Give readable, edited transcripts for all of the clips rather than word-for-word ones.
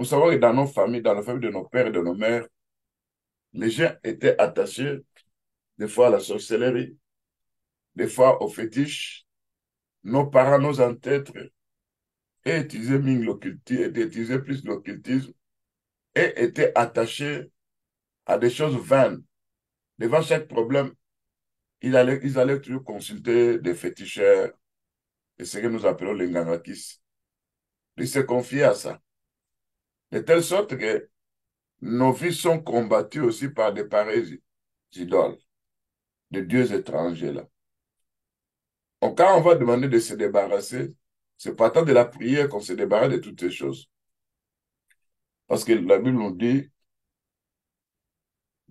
Nous savons que dans nos familles, dans les familles de nos pères et de nos mères, les gens étaient attachés des fois à la sorcellerie, des fois aux fétiches. Nos parents, nos ancêtres utilisaient plus l'occultisme et étaient attachés à des choses vaines. Devant chaque problème, ils allaient toujours consulter des féticheurs, et ce que nous appelons les ngangakis. Ils se confiaient à ça. De telle sorte que nos vies sont combattues aussi par des pareilles idoles, de dieux étrangers là. Donc, quand on va demander de se débarrasser, c'est pas tant de la prière qu'on se débarrasse de toutes ces choses. Parce que la Bible nous dit,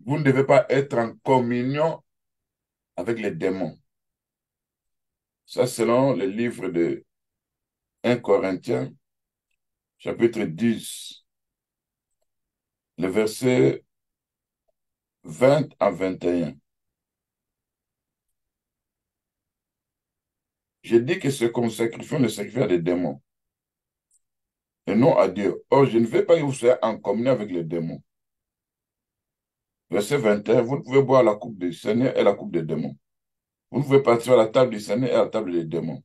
vous ne devez pas être en communion avec les démons. Ça, selon le livre de 1 Corinthiens, chapitre 10, le verset 20 à 21. J'ai dit que ce qu'on sacrifie, on le sacrifie à des démons, et non à Dieu. Or, je ne veux pas que vous soyez en communion avec les démons. Verset 21, vous ne pouvez boire la coupe du Seigneur et la coupe des démons. Vous ne pouvez participer à la table du Seigneur et à la table des démons.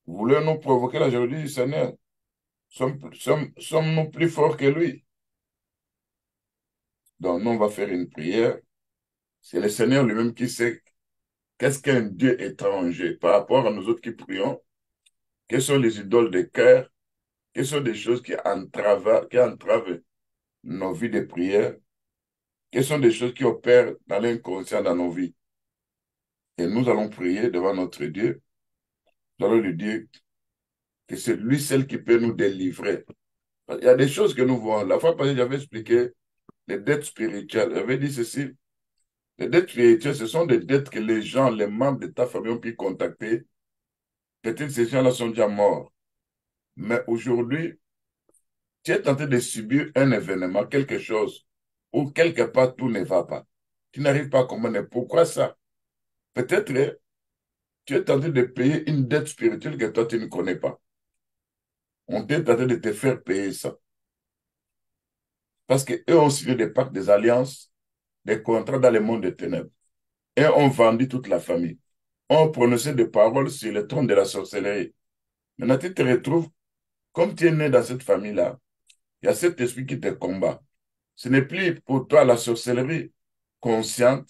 Vous voulez nous provoquer la jalousie du Seigneur? Sommes-nous plus forts que lui? Donc, nous, on va faire une prière. C'est le Seigneur lui-même qui sait qu'est-ce qu'un Dieu étranger par rapport à nous autres qui prions. Quelles sont les idoles de cœur? Quelles sont des choses qui entravent nos vies de prière? Quelles sont des choses qui opèrent dans l'inconscient dans nos vies? Et nous allons prier devant notre Dieu. Nous allons lui dire que c'est lui seul qui peut nous délivrer. Il y a des choses que nous voyons. La fois passée, j'avais expliqué les dettes spirituelles. J'avais dit ceci. Les dettes spirituelles, ce sont des dettes que les gens, les membres de ta famille ont pu contacter. Peut-être ces gens-là sont déjà morts. Mais aujourd'hui, tu es tenté de subir un événement, quelque chose, où quelque part tout ne va pas. Tu n'arrives pas à comprendre pourquoi ça. Peut-être tu es tenté de payer une dette spirituelle que toi, tu ne connais pas. On est tenté de te faire payer ça. Parce qu'eux ont signé des pactes, des alliances, des contrats dans le monde des ténèbres. Et ont vendu toute la famille. Ont prononcé des paroles sur le trône de la sorcellerie. Maintenant, tu te retrouves, comme tu es né dans cette famille-là, il y a cet esprit qui te combat. Ce n'est plus pour toi la sorcellerie consciente,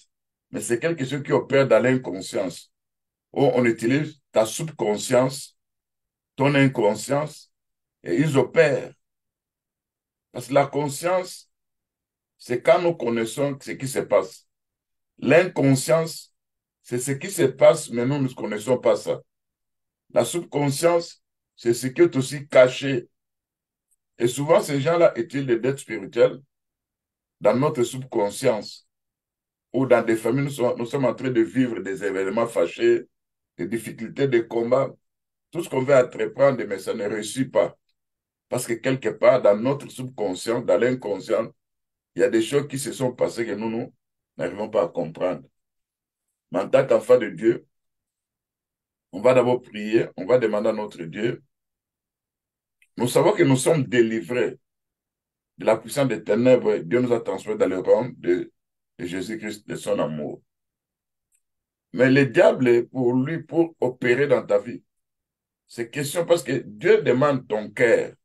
mais c'est quelque chose qui opère dans l'inconscience, où on utilise ta subconscience, ton inconscience, et ils opèrent. Parce que la conscience, c'est quand nous connaissons ce qui se passe. L'inconscience, c'est ce qui se passe, mais nous ne connaissons pas ça. La subconscience, c'est ce qui est aussi caché. Et souvent, ces gens-là utilisent des dettes spirituelles dans notre subconscience ou dans des familles, nous sommes en train de vivre des événements fâchés, des difficultés, des combats. Tout ce qu'on veut entreprendre, mais ça ne réussit pas. Parce que quelque part, dans notre subconscient, dans l'inconscient, il y a des choses qui se sont passées que nous n'arrivons pas à comprendre. Mais en tant qu'enfant de Dieu, on va d'abord prier, on va demander à notre Dieu. Nous savons que nous sommes délivrés de la puissance des ténèbres. Dieu nous a transférés dans le rang de Jésus-Christ, de son amour. Mais le diable, pour lui, pour opérer dans ta vie, c'est question parce que Dieu demande ton cœur.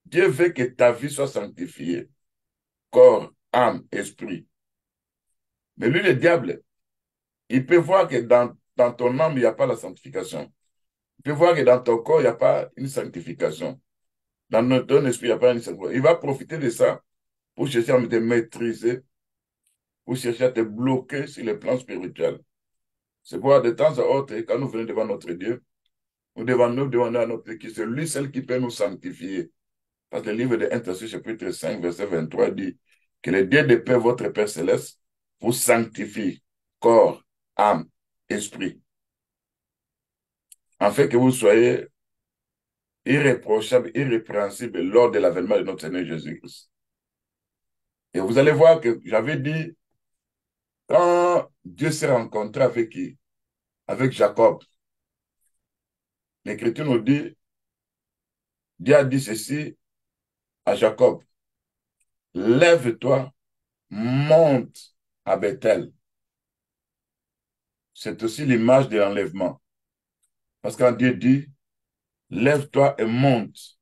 Dieu veut que ta vie soit sanctifiée, corps, âme, esprit. Mais lui, le diable, il peut voir que dans ton âme, il n'y a pas la sanctification. Il peut voir que dans ton corps, il n'y a pas une sanctification. Dans ton esprit, il n'y a pas une sanctification. Il va profiter de ça pour chercher à te maîtriser, pour chercher à te bloquer sur le plan spirituel. C'est pourquoi de temps à autre, quand nous venons devant notre Dieu, nous devons nous demander à notre Dieu que c'est lui seul qui peut nous sanctifier. Parce que le livre de 1 Thessaloniciens chapitre 5, verset 23 dit que le Dieu de paix, votre Père céleste, vous sanctifie corps, âme, esprit, afin que vous soyez irréprochables, irrépréhensibles lors de l'avènement de notre Seigneur Jésus-Christ. Et vous allez voir que j'avais dit, quand Dieu s'est rencontré avec qui? Avec Jacob. L'Écriture nous dit, Dieu a dit ceci, à Jacob, lève-toi, monte à Bethel. C'est aussi l'image de l'enlèvement. Parce que quand Dieu dit, lève-toi et monte.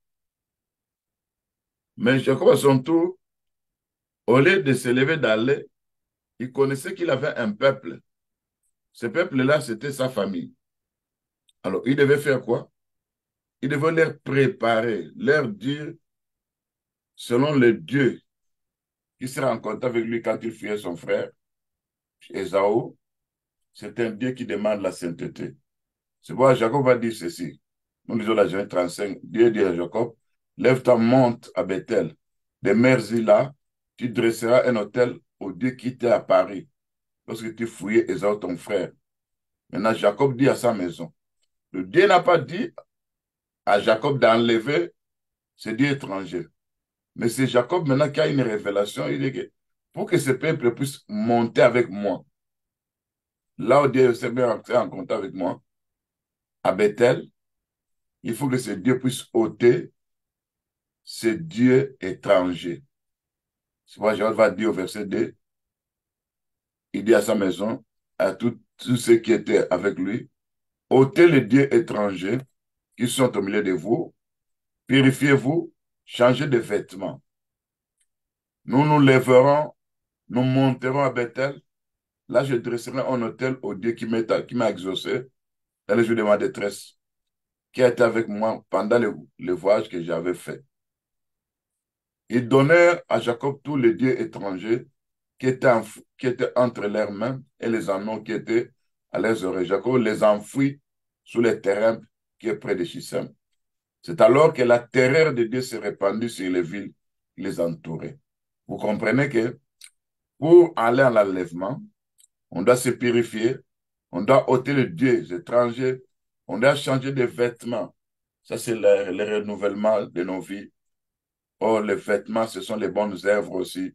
Mais Jacob, à son tour, au lieu de se lever d'aller, il connaissait qu'il avait un peuple. Ce peuple-là, c'était sa famille. Alors, il devait faire quoi? Il devait leur préparer, leur dire, selon le Dieu qui sera en contact avec lui quand il fuyait son frère, Ésaü, c'est un Dieu qui demande la sainteté. C'est pourquoi Jacob va dire ceci. Nous lisons la Genèse 35. Dieu dit à Jacob, lève-toi, monte à Bethel. Des mers là, tu dresseras un autel au Dieu qui t'est apparu lorsque tu fouillais Ésaü, ton frère. Maintenant, Jacob dit à sa maison. Le Dieu n'a pas dit à Jacob d'enlever ce Dieu étranger. Mais c'est Jacob maintenant qui a une révélation. Il dit que pour que ce peuple puisse monter avec moi, là où Dieu s'est bien entré en contact avec moi, à Bethel, il faut que ce Dieu puisse ôter ce Dieu étranger. C'est pourquoi Jéhovah va dire au verset 2, il dit à sa maison, à tous ceux qui étaient avec lui, ôtez les dieux étrangers qui sont au milieu de vous, purifiez-vous, changez de vêtements. Nous nous lèverons, nous monterons à Bethel. Là, je dresserai un autel au Dieu qui m'a exaucé dans les jours de ma détresse, qui a été avec moi pendant le voyage que j'avais fait. Il donnait à Jacob tous les dieux étrangers qui étaient entre leurs mains et les anneaux qui étaient à leurs oreilles. Jacob les enfouit sous les terrains qui est près de Shittim. C'est alors que la terreur de Dieu s'est répandue sur les villes qui les entouraient. Vous comprenez que pour aller à l'enlèvement, on doit se purifier, on doit ôter les dieux étrangers, on doit changer de vêtements. Ça, c'est le renouvellement de nos vies. Oh, les vêtements, ce sont les bonnes œuvres aussi.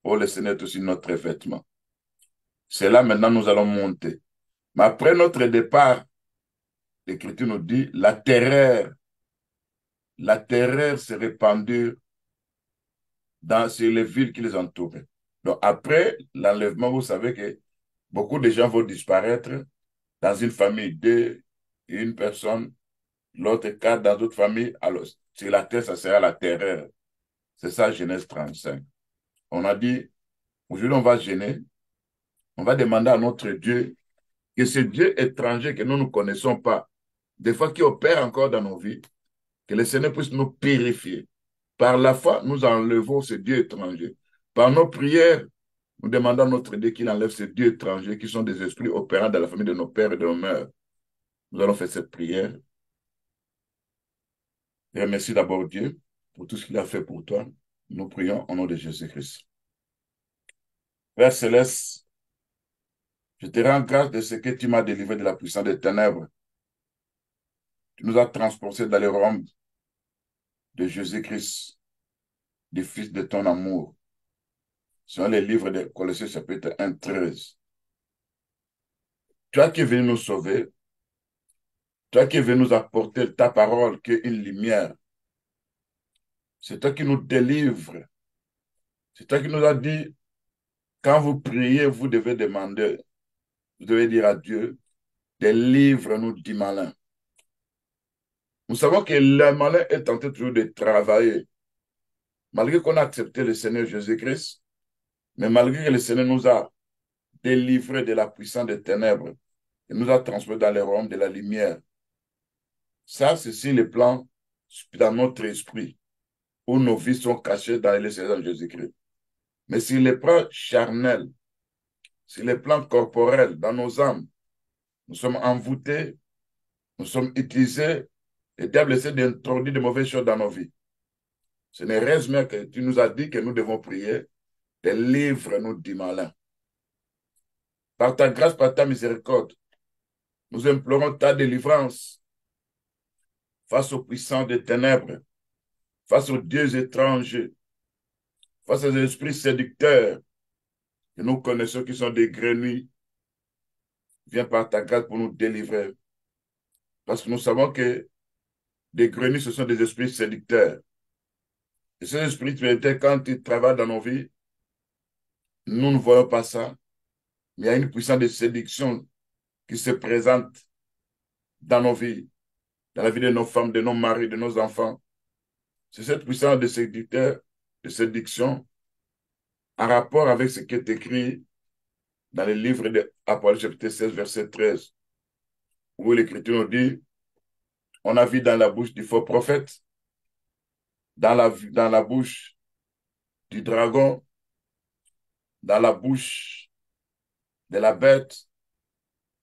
Oh, le Seigneur est aussi notre vêtement. C'est là maintenant nous allons monter. Mais après notre départ, l'Écriture nous dit, la terreur s'est répandue sur les villes qui les entouraient. Donc après l'enlèvement, vous savez que beaucoup de gens vont disparaître dans une famille, deux, une personne, l'autre quatre dans d'autres familles. Alors, sur la terre, ça sera la terreur. C'est ça, Genèse 35. On a dit, aujourd'hui, on va gêner, on va demander à notre Dieu que ce Dieu étranger que nous ne connaissons pas, des fois qui opère encore dans nos vies, que le Seigneur puisse nous purifier. Par la foi, nous enlevons ce Dieu étranger. Par nos prières, nous demandons à notre Dieu qu'il enlève ces dieux étrangers qui sont des esprits opérants dans la famille de nos pères et de nos mères. Nous allons faire cette prière. Et remercie d'abord Dieu pour tout ce qu'il a fait pour toi. Nous prions au nom de Jésus-Christ. Père Céleste, je te rends grâce de ce que tu m'as délivré de la puissance des ténèbres. Tu nous as transportés dans les royaume de Jésus-Christ, du Fils de ton amour. Selon les livres de Colossiens chapitre 1, 13. Toi qui es venu nous sauver, toi qui es venu nous apporter ta parole qui est une lumière, c'est toi qui nous délivres. C'est toi qui nous as dit, quand vous priez, vous devez demander, vous devez dire à Dieu, délivre-nous du malin. Nous savons que le malin est tenté toujours de travailler, malgré qu'on a accepté le Seigneur Jésus-Christ, mais malgré que le Seigneur nous a délivrés de la puissance des ténèbres, et nous a transformés dans les royaumes de la lumière. Ça, c'est sur le plan dans notre esprit, où nos vies sont cachées dans le Seigneur Jésus-Christ. Mais sur le plan charnel, sur le plan corporel, dans nos âmes, nous sommes envoûtés, nous sommes utilisés, le diable essaie d'introduire de mauvaises choses dans nos vies. Ce n'est rien que tu nous as dit que nous devons prier, délivre-nous du malin. Par ta grâce, par ta miséricorde, nous implorons ta délivrance face aux puissants des ténèbres, face aux dieux étrangers, face aux esprits séducteurs que nous connaissons qui sont des grenouilles. Viens par ta grâce pour nous délivrer. Parce que nous savons que des grenouilles, ce sont des esprits séducteurs. Et ce spiritualité, quand il travaille dans nos vies, nous ne voyons pas ça. Mais il y a une puissance de séduction qui se présente dans nos vies, dans la vie de nos femmes, de nos maris, de nos enfants. C'est cette puissance de séducteur, de séduction, en rapport avec ce qui est écrit dans le livre d'Apocalypse chapitre 16, verset 13, où l'Écriture nous dit, on a vu dans la bouche du faux prophète, dans la bouche du dragon, dans la bouche de la bête,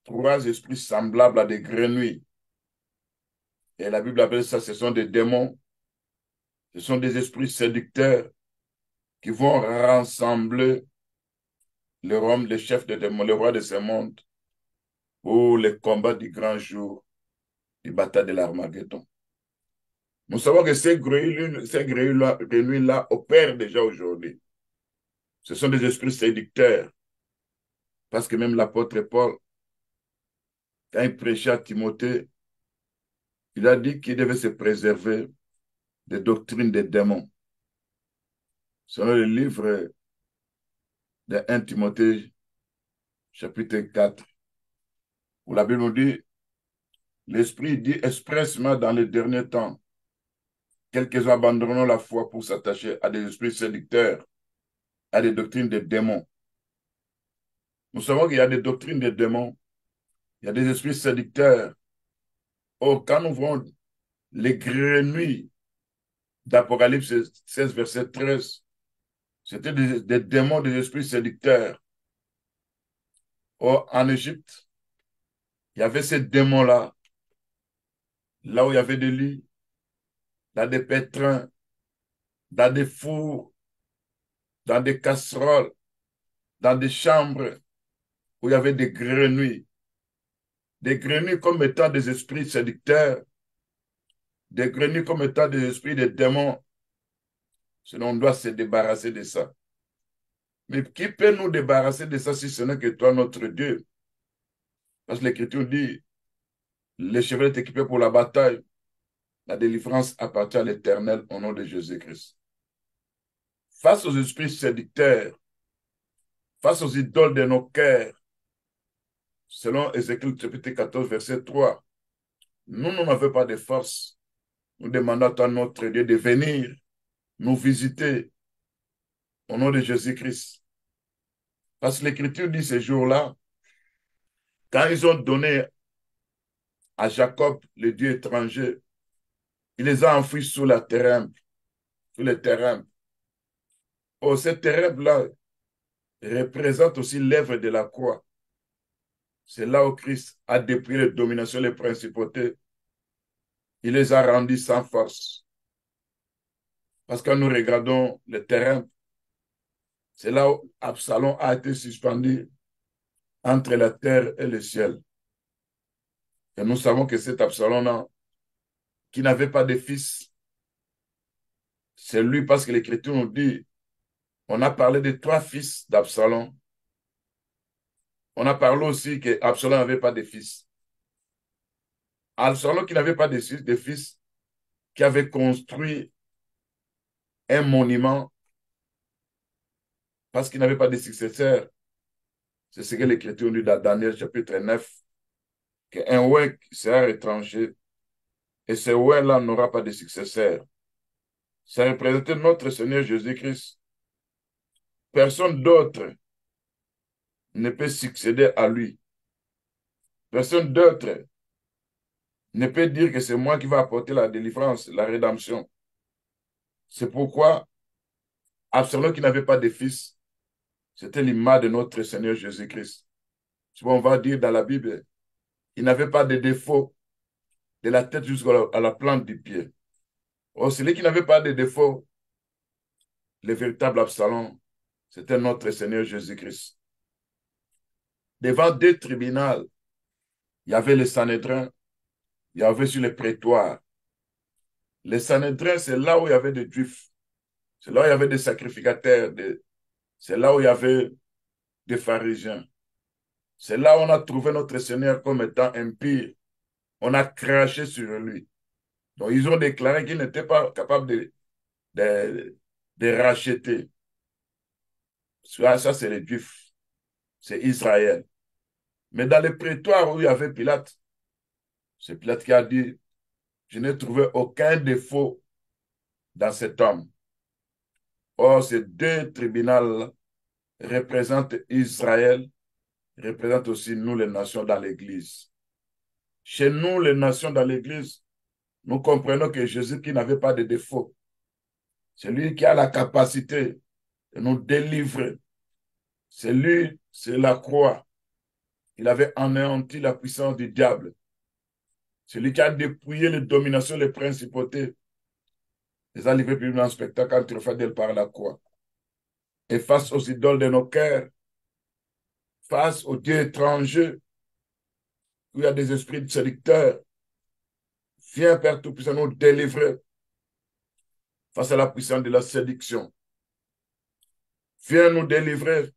trois esprits semblables à des grenouilles. Et la Bible appelle ça, ce sont des démons, ce sont des esprits séducteurs qui vont rassembler le roi, le chef des démons, le roi de ce monde, pour les combats du grand jour, du bataille de l'Armageddon. Nous savons que ces grenouilles-là opèrent déjà aujourd'hui. Ce sont des esprits séducteurs. Parce que même l'apôtre Paul, quand il prêchait à Timothée, il a dit qu'il devait se préserver des doctrines des démons. Selon le livre de 1 Timothée, chapitre 4, où la Bible nous dit, l'Esprit dit expressement dans les derniers temps, quelques-uns abandonneront la foi pour s'attacher à des esprits séducteurs, à des doctrines des démons. Nous savons qu'il y a des doctrines des démons, il y a des esprits séducteurs. Or, quand nous voyons les grenouilles d'Apocalypse 16, verset 13, c'était des démons, des esprits séducteurs. Or, en Égypte, il y avait ces démons-là, là où il y avait des lits, dans des pétrins, dans des fours, dans des casseroles, dans des chambres où il y avait des grenouilles. Des grenouilles comme étant des esprits séducteurs, des grenouilles comme étant des esprits de démons. Sinon, on doit se débarrasser de ça. Mais qui peut nous débarrasser de ça si ce n'est que toi, notre Dieu? Parce que l'Écriture dit, le cheval est équipé pour la bataille. La délivrance appartient à l'Éternel au nom de Jésus-Christ. Face aux esprits séducteurs, face aux idoles de nos cœurs, selon Ézéchiel chapitre 14, verset 3, nous n'avons pas de force. Nous demandons à notre Dieu de venir nous visiter au nom de Jésus-Christ. Parce que l'Écriture dit ces jours-là, quand ils ont donné à Jacob, le Dieu étranger, il les a enfouis sous la terre, sous les terrains. Oh, ces terrains-là représente aussi l'œuvre de la croix. C'est là où Christ a dépouillé les dominations, les principautés. Il les a rendus sans force. Parce que quand nous regardons le terrain, c'est là où Absalom a été suspendu entre la terre et le ciel. Et nous savons que cet Absalom-là, qui n'avait pas de fils, c'est lui parce que l'Écriture nous dit, on a parlé de trois fils d'Absalom. On a parlé aussi qu'Absalom n'avait pas de fils. Absalom qui n'avait pas de fils, qui avait construit un monument parce qu'il n'avait pas de successeur. C'est ce que l'Écriture dit dans Daniel chapitre 9, qu'un roi sera étranger et ce roi-là n'aura pas de successeur. Ça représentait notre Seigneur Jésus-Christ. Personne d'autre ne peut succéder à lui. Personne d'autre ne peut dire que c'est moi qui vais apporter la délivrance, la rédemption. C'est pourquoi Absalom qui n'avait pas de fils, c'était l'image de notre Seigneur Jésus-Christ. On va dire dans la Bible, il n'avait pas de défaut de la tête jusqu'à la plante du pied. Or, celui qui n'avait pas de défaut, le véritable Absalom, c'était notre Seigneur Jésus-Christ. Devant deux tribunaux, il y avait le Sanhédrin, il y avait sur les prétoires. Le Sanhédrin, c'est là où il y avait des Juifs, c'est là où il y avait des sacrificateurs, c'est là où il y avait des pharisiens. C'est là où on a trouvé notre Seigneur comme étant impie. On a craché sur lui. Donc, ils ont déclaré qu'ils n'étaient pas capables des, des rachetés. Ça c'est les Juifs, c'est Israël. Mais dans les prétoires où il y avait Pilate, c'est Pilate qui a dit, je n'ai trouvé aucun défaut dans cet homme. Or, ces deux tribunaux représentent Israël, représentent aussi nous, les nations dans l'Église. Chez nous, les nations dans l'Église, nous comprenons que Jésus qui n'avait pas de défaut, c'est lui qui a la capacité de nous délivrer. C'est lui, c'est la croix. Il avait anéanti la puissance du diable. C'est lui qui a dépouillé les dominations, les principautés. Les a livrés publiquement en spectacle entre fidèles par la croix. Et face aux idoles de nos cœurs, face aux dieux étrangers, où il y a des esprits séducteurs, viens, Père Tout-Puissant, nous délivrer face à la puissance de la séduction. Viens nous délivrer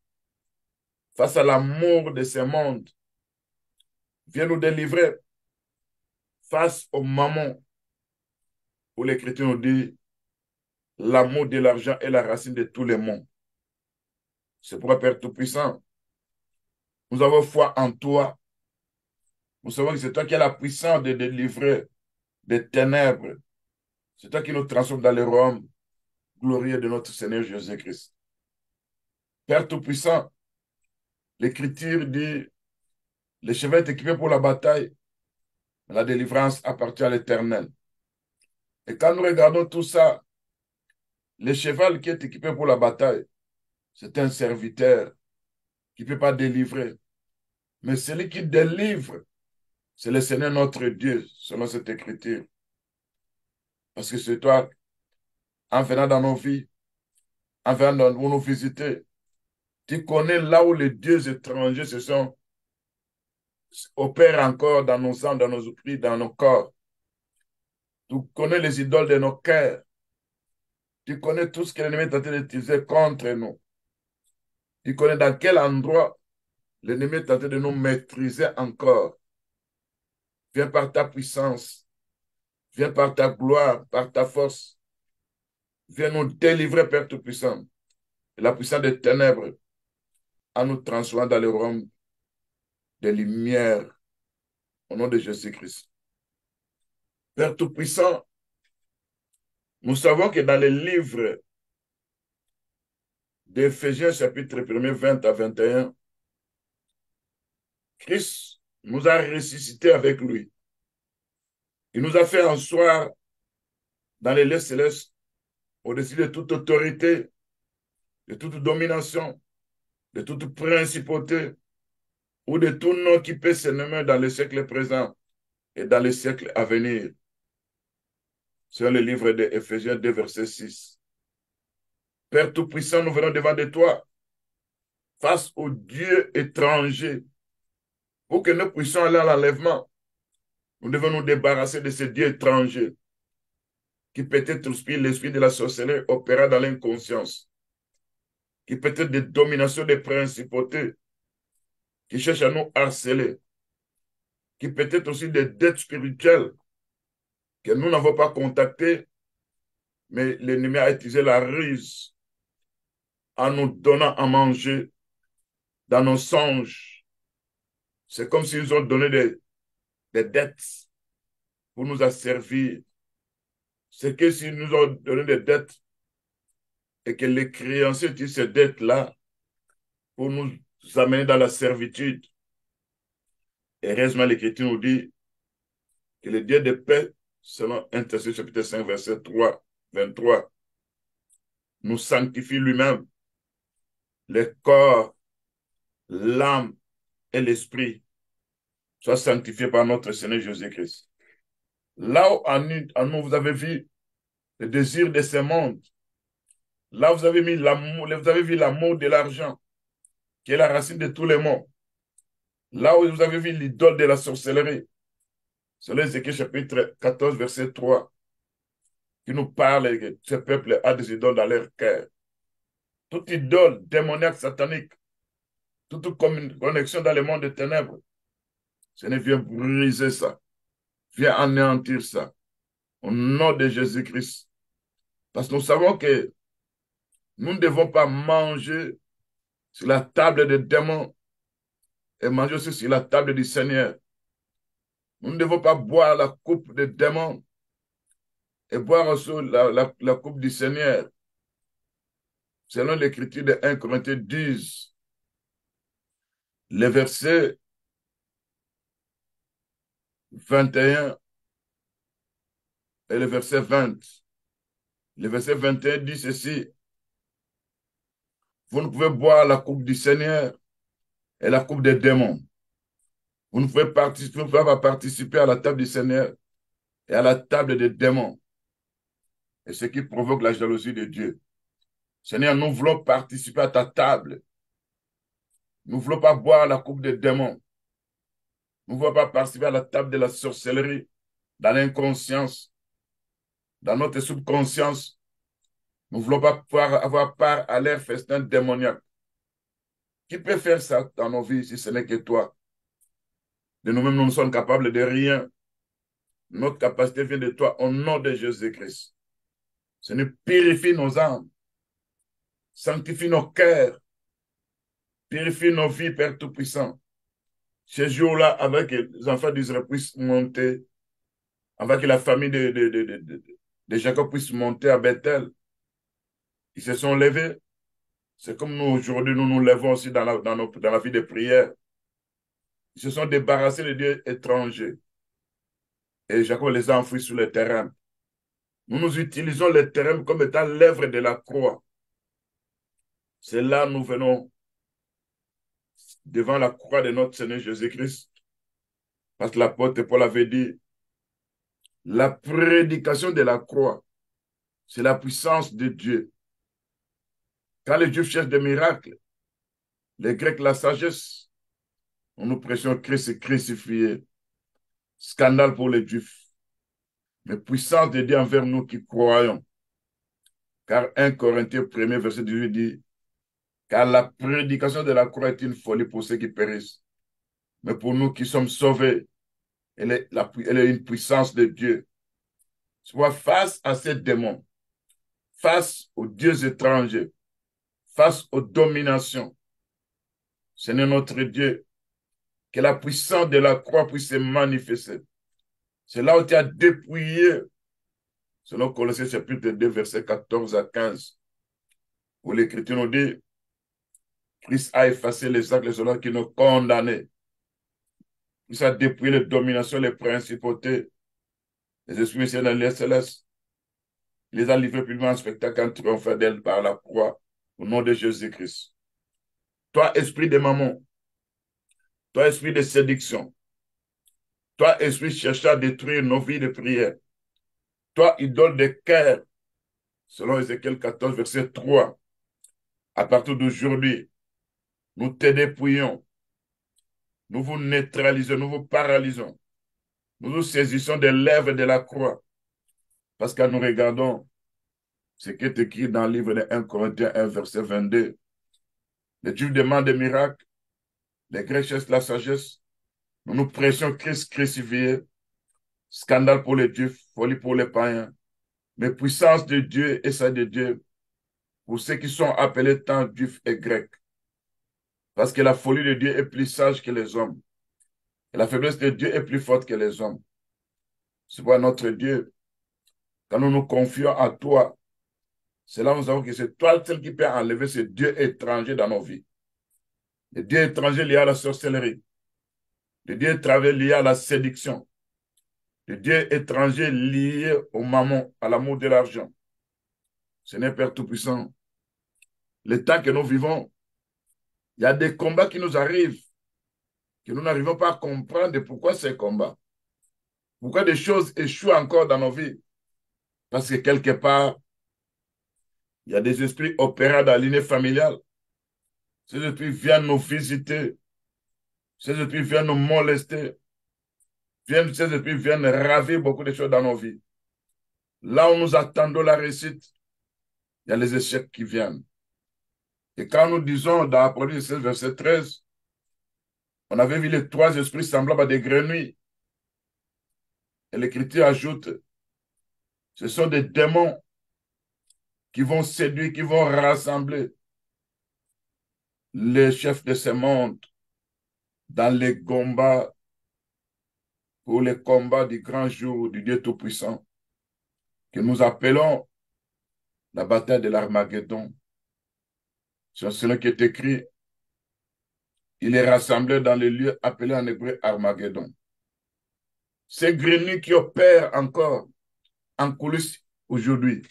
face à l'amour de ce monde. Viens nous délivrer face au mammon, où l'Écriture nous dit l'amour de l'argent est la racine de tous les maux. C'est pourquoi, Père Tout-Puissant, nous avons foi en toi. Nous savons que c'est toi qui as la puissance de délivrer des ténèbres. C'est toi qui nous transforme dans le royaume glorieux de notre Seigneur Jésus-Christ. Père Tout-Puissant, l'Écriture dit, le cheval est équipé pour la bataille, mais la délivrance appartient à l'Éternel. Et quand nous regardons tout ça, le cheval qui est équipé pour la bataille, c'est un serviteur qui ne peut pas délivrer. Mais celui qui délivre, c'est le Seigneur notre Dieu, selon cette Écriture. Parce que c'est toi, en venant dans nos vies, en venant pour nous visiter, tu connais là où les dieux étrangers se sont opèrent encore dans nos âmes, dans nos esprits, dans nos corps. Tu connais les idoles de nos cœurs. Tu connais tout ce que l'ennemi est en train d'utiliser contre nous. Tu connais dans quel endroit l'ennemi est en train de nous maîtriser encore. Viens par ta puissance. Viens par ta gloire, par ta force. Viens nous délivrer, Père Tout-Puissant, de la puissance des ténèbres, en nous transformant dans le royaume des lumières, au nom de Jésus-Christ. Père Tout-Puissant, nous savons que dans les livres d'Éphésiens, chapitre 1er, 20 à 21, Christ nous a ressuscités avec lui. Il nous a fait asseoir dans les lieux célestes au-dessus de toute autorité, de toute domination, de toute principauté ou de tout nom qui peut se nommer dans le siècle présent et dans le siècle à venir. C'est le livre d'Éphésiens 2, verset 6. Père Tout-Puissant, nous venons devant de toi face aux dieux étrangers pour que nous puissions aller à l'enlèvement. Nous devons nous débarrasser de ces dieux étrangers qui peut-être l'esprit de la sorcellerie opéra dans l'inconscience, qui peut-être des dominations des principautés, qui cherchent à nous harceler, qui peut-être aussi des dettes spirituelles que nous n'avons pas contactées, mais l'ennemi a utilisé la ruse en nous donnant à manger dans nos songes. C'est comme s'ils ont donné des dettes pour nous asservir. C'est que s'ils nous ont donné des dettes et que les créanciers utilisent ces dettes-là pour nous amener dans la servitude. Et heureusement, l'Écriture nous dit que le Dieu de paix, selon 1 Thessaloniciens chapitre 5, verset 3, 23, nous sanctifie lui-même le corps, l'âme et l'esprit soient sanctifiés par notre Seigneur Jésus-Christ. Là où en nous, vous avez vu le désir de ce monde, là vous avez mis l'amour, vous avez vu l'amour de l'argent, qui est la racine de tous les maux. Là où vous avez vu l'idole de la sorcellerie, c'est l'Ézéchiel chapitre 14, verset 3, qui nous parle que ce peuple a des idoles dans leur cœur. Toute idole démoniaque, satanique, toute connexion dans le monde des ténèbres, Seigneur, viens briser ça, viens anéantir ça. Au nom de Jésus-Christ, Parce que nous savons que nous ne devons pas manger sur la table des démons et manger aussi sur la table du Seigneur. Nous ne devons pas boire la coupe des démons et boire aussi la coupe du Seigneur. Selon l'écriture de 1 Corinthiens 10, les versets 21 et le verset 20. Le verset 21 dit ceci: vous ne pouvez boire la coupe du Seigneur et la coupe des démons. Vous ne pouvez pas participer à la table du Seigneur et à la table des démons. Et ce qui provoque la jalousie de Dieu. Seigneur, nous voulons participer à ta table. Nous ne voulons pas boire la coupe des démons. Nous ne voulons pas participer à la table de la sorcellerie, dans l'inconscience, dans notre subconscience. Nous ne voulons pas pouvoir avoir part à l'air festin démoniaque. Qui peut faire ça dans nos vies si ce n'est que toi? De nous-mêmes, nous ne sommes capables de rien. Notre capacité vient de toi au nom de Jésus-Christ. Seigneur, purifie nos âmes, sanctifie nos cœurs, purifie nos vies, Père Tout-Puissant. Ces jours-là, avec les enfants d'Israël puissent monter, avec la famille de Jacob puisse monter à Bethel. Ils se sont levés. C'est comme nous, aujourd'hui, nous nous levons aussi dans la vie de prière. Ils se sont débarrassés des dieux étrangers. Et Jacob les a enfouis sur le terrain. Nous utilisons le terrain comme étant l'œuvre de la croix. C'est là nous venons devant la croix de notre Seigneur Jésus-Christ. Parce que l'apôtre Paul avait dit, la prédication de la croix, c'est la puissance de Dieu. Quand les Juifs cherchent des miracles, les Grecs la sagesse, nous prêchons Christ crucifié. Scandale pour les Juifs. Mais puissance de Dieu envers nous qui croyons. Car 1 Corinthiens 1er verset 18 dit, car la prédication de la croix est une folie pour ceux qui périssent. Mais pour nous qui sommes sauvés, elle est une puissance de Dieu. Soit face à ces démons, face aux dieux étrangers, face aux dominations. Seigneur notre Dieu, que la puissance de la croix puisse se manifester. C'est là où tu as dépouillé, selon Colossiens chapitre 2, versets 14 à 15, où l'Écriture nous dit, Christ a effacé les actes des hommes qui nous condamnaient. Christ a dépouillé les dominations, les principautés, les esprits dans les célestes. Il les a livrés publiquement en spectacle en triomphant d'elle par la croix, au nom de Jésus-Christ. Toi, esprit de maman, toi, esprit de séduction, toi, esprit cherchant à détruire nos vies de prière, toi, idole de cœur, selon Ézéchiel 14, verset 3, à partir d'aujourd'hui, nous te dépouillons, nous vous neutralisons, nous vous paralysons, nous nous saisissons des lèvres de la croix, parce que nous regardons ce qui est écrit dans le livre de 1 Corinthiens 1, verset 22. Les Juifs demandent des miracles, les Grecs cherchent la sagesse, nous prêchons Christ crucifié, scandale pour les Juifs, folie pour les païens, mais puissance de Dieu et ça de Dieu pour ceux qui sont appelés tant Juifs et Grecs. Parce que la folie de Dieu est plus sage que les hommes. Et la faiblesse de Dieu est plus forte que les hommes. C'est pourquoi notre Dieu, quand nous nous confions à toi, c'est là où nous savons que c'est toi seul qui peut enlever ce Dieu étranger dans nos vies. Le Dieu étranger lié à la sorcellerie. Le Dieu étranger lié à la séduction. Le Dieu étranger lié au mammon, à l'amour de l'argent. Seigneur Père Tout-Puissant, le temps que nous vivons, il y a des combats qui nous arrivent, que nous n'arrivons pas à comprendre pourquoi ces combats. Pourquoi des choses échouent encore dans nos vies? Parce que quelque part, il y a des esprits opérants dans la lignée familiale. Ces esprits viennent nous visiter. Ces esprits viennent nous molester. Ces esprits viennent ravir beaucoup de choses dans nos vies. Là où nous attendons la réussite, il y a les échecs qui viennent. Et quand nous disons dans Apocalypse 16, verset 13, on avait vu les trois esprits semblables à des grenouilles. Et l'Écriture ajoute, ce sont des démons qui vont séduire, qui vont rassembler les chefs de ce monde dans les combats, pour les combats du grand jour du Dieu Tout-Puissant, que nous appelons la bataille de l'Armageddon. C'est cela qui est écrit. Il est rassemblé dans les lieux appelés en hébreu Armageddon. Ces grenouilles qui opèrent encore en coulisses aujourd'hui,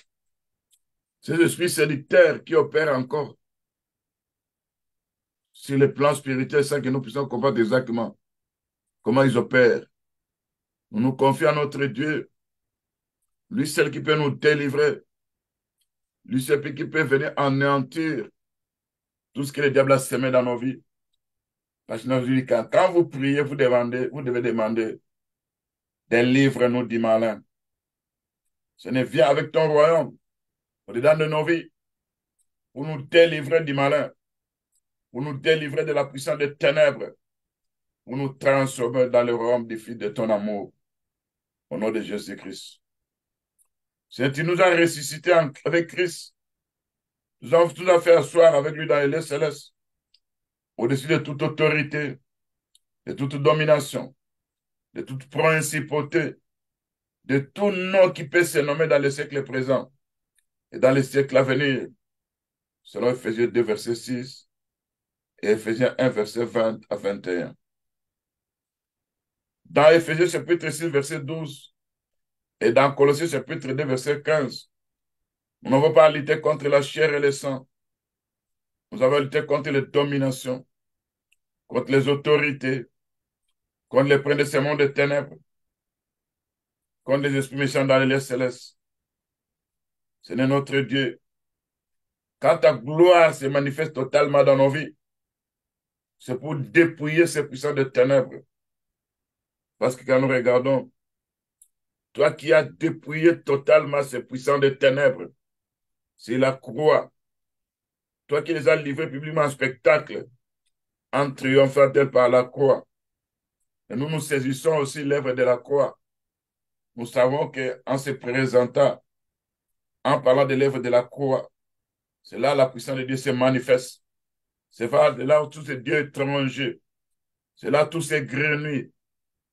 ces esprits sédicteurs qui opèrent encore sur le plan spirituel sans que nous puissions comprendre exactement comment ils opèrent. Nous nous confions à notre Dieu, lui seul qui peut nous délivrer, lui seul qui peut venir anéantir tout ce que le diable a semé dans nos vies. Parce que nous dit quand vous priez, vous devez demander délivre-nous du malin. Ce n'est viens avec ton royaume au-dedans de nos vies pour nous délivrer du malin, pour nous délivrer de la puissance des ténèbres, pour nous transformer dans le royaume des fils de ton amour. Au nom de Jésus-Christ. C'est tu nous as ressuscités avec Christ. Nous avons tout à fait asseoir avec lui dans les lieux célestes, au-dessus de toute autorité, de toute domination, de toute principauté, de tout nom qui peut se nommer dans les siècles présents et dans les siècles à venir, selon Ephésiens 2, verset 6 et Ephésiens 1, verset 20 à 21. Dans Ephésiens chapitre 6, verset 12 et dans Colossiens chapitre 2, verset 15, nous n'avons pas à lutter contre la chair et le sang. Nous avons lutté contre les dominations, contre les autorités, contre les princes de ce monde de ténèbres, contre les esprits méchants dans les lieux célestes. C'est notre Dieu. Quand ta gloire se manifeste totalement dans nos vies, c'est pour dépouiller ces puissants de ténèbres. Parce que quand nous regardons, toi qui as dépouillé totalement ces puissants de ténèbres, c'est la croix. Toi qui les as livrés publiquement en spectacle, en triomphant par la croix. Et nous nous saisissons aussi l'œuvre de la croix. Nous savons qu'en se présentant, en parlant de l'œuvre de la croix, c'est là la puissance de Dieu se manifeste. C'est là où tous ces dieux étrangers, c'est là où tous ces grenouilles,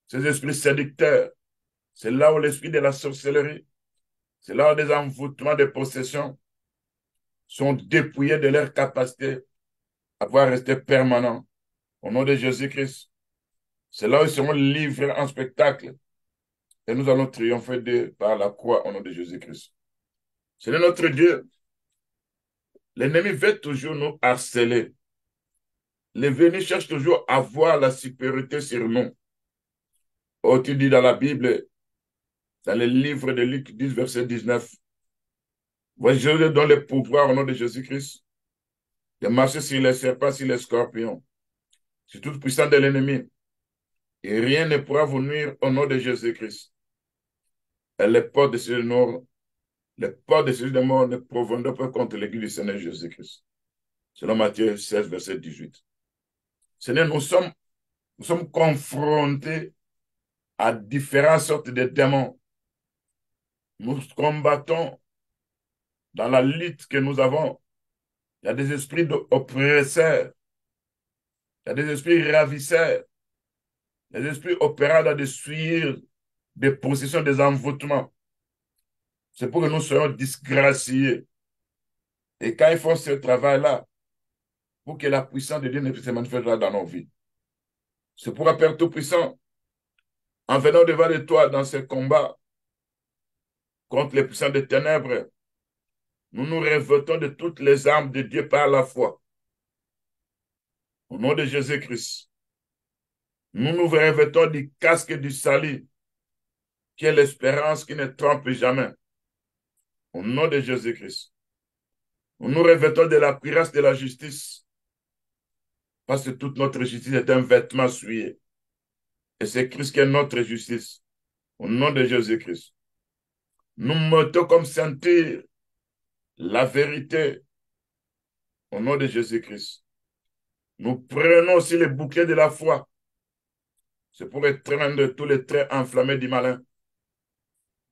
ces esprits séducteurs, c'est là où l'esprit de la sorcellerie, c'est là où des envoûtements de possession sont dépouillés de leur capacité à pouvoir rester permanents. Au nom de Jésus-Christ, c'est là où ils seront livrés en spectacle et nous allons triompher par la croix au nom de Jésus-Christ. C'est notre Dieu. L'ennemi veut toujours nous harceler. L'ennemi cherche toujours à avoir la supériorité sur nous. Oh, tu dis dans la Bible, dans le livre de Luc 10, verset 19, voici, je vous donne le pouvoir au nom de Jésus-Christ de marcher sur les serpents, sur les scorpions, sur toute puissance de l'ennemi. Et rien ne pourra vous nuire au nom de Jésus-Christ. Et les portes de ce nord, les portes de ce mort ne proviendront pas contre l'église du Seigneur Jésus-Christ. Selon Matthieu 16, verset 18. Seigneur, nous sommes confrontés à différentes sortes de démons. Nous combattons dans la lutte que nous avons. Il y a des esprits oppresseurs, il y a des esprits ravisseurs, des esprits opérant dans des suirs, des possessions, des envoûtements. C'est pour que nous soyons disgraciés. Et quand ils font ce travail-là, pour que la puissance de Dieu ne se manifeste pas dans nos vies. C'est pour Père Tout-Puissant, en venant devant de toi dans ce combat contre les puissants des ténèbres, nous nous revêtons de toutes les armes de Dieu par la foi. Au nom de Jésus-Christ, nous nous revêtons du casque du salut, qui est l'espérance qui ne trompe jamais. Au nom de Jésus-Christ, nous nous revêtons de la cuirasse de la justice, parce que toute notre justice est un vêtement souillé. Et c'est Christ qui est notre justice. Au nom de Jésus-Christ, nous mettons comme ceinture la vérité. Au nom de Jésus-Christ, nous prenons aussi les boucliers de la foi. C'est pour étreindre tous les traits enflammés du malin.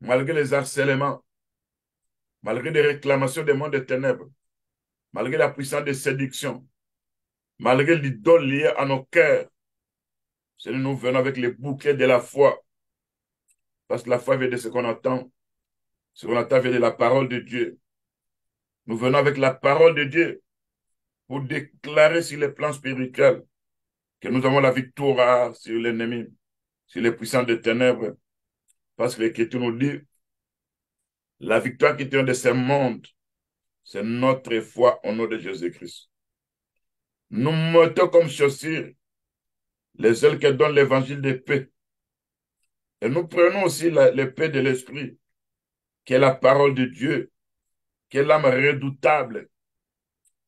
Malgré les harcèlements, malgré les réclamations des mondes des ténèbres, malgré la puissance de séduction, malgré l'idole liée à nos cœurs, Seigneur, nous venons avec les bouquets de la foi, parce que la foi vient de ce qu'on entend. Ce qu'on entend vient de la parole de Dieu. Nous venons avec la parole de Dieu pour déclarer sur les plans spirituels que nous avons la victoire sur l'ennemi, sur les puissants des ténèbres, parce que l'Écriture nous dit, la victoire qui tient de ce monde, c'est notre foi au nom de Jésus-Christ. Nous mettons comme chaussures les ailes que donne l'évangile de paix. Et nous prenons aussi l'épée de l'esprit, qui est la parole de Dieu, qui est l'âme redoutable,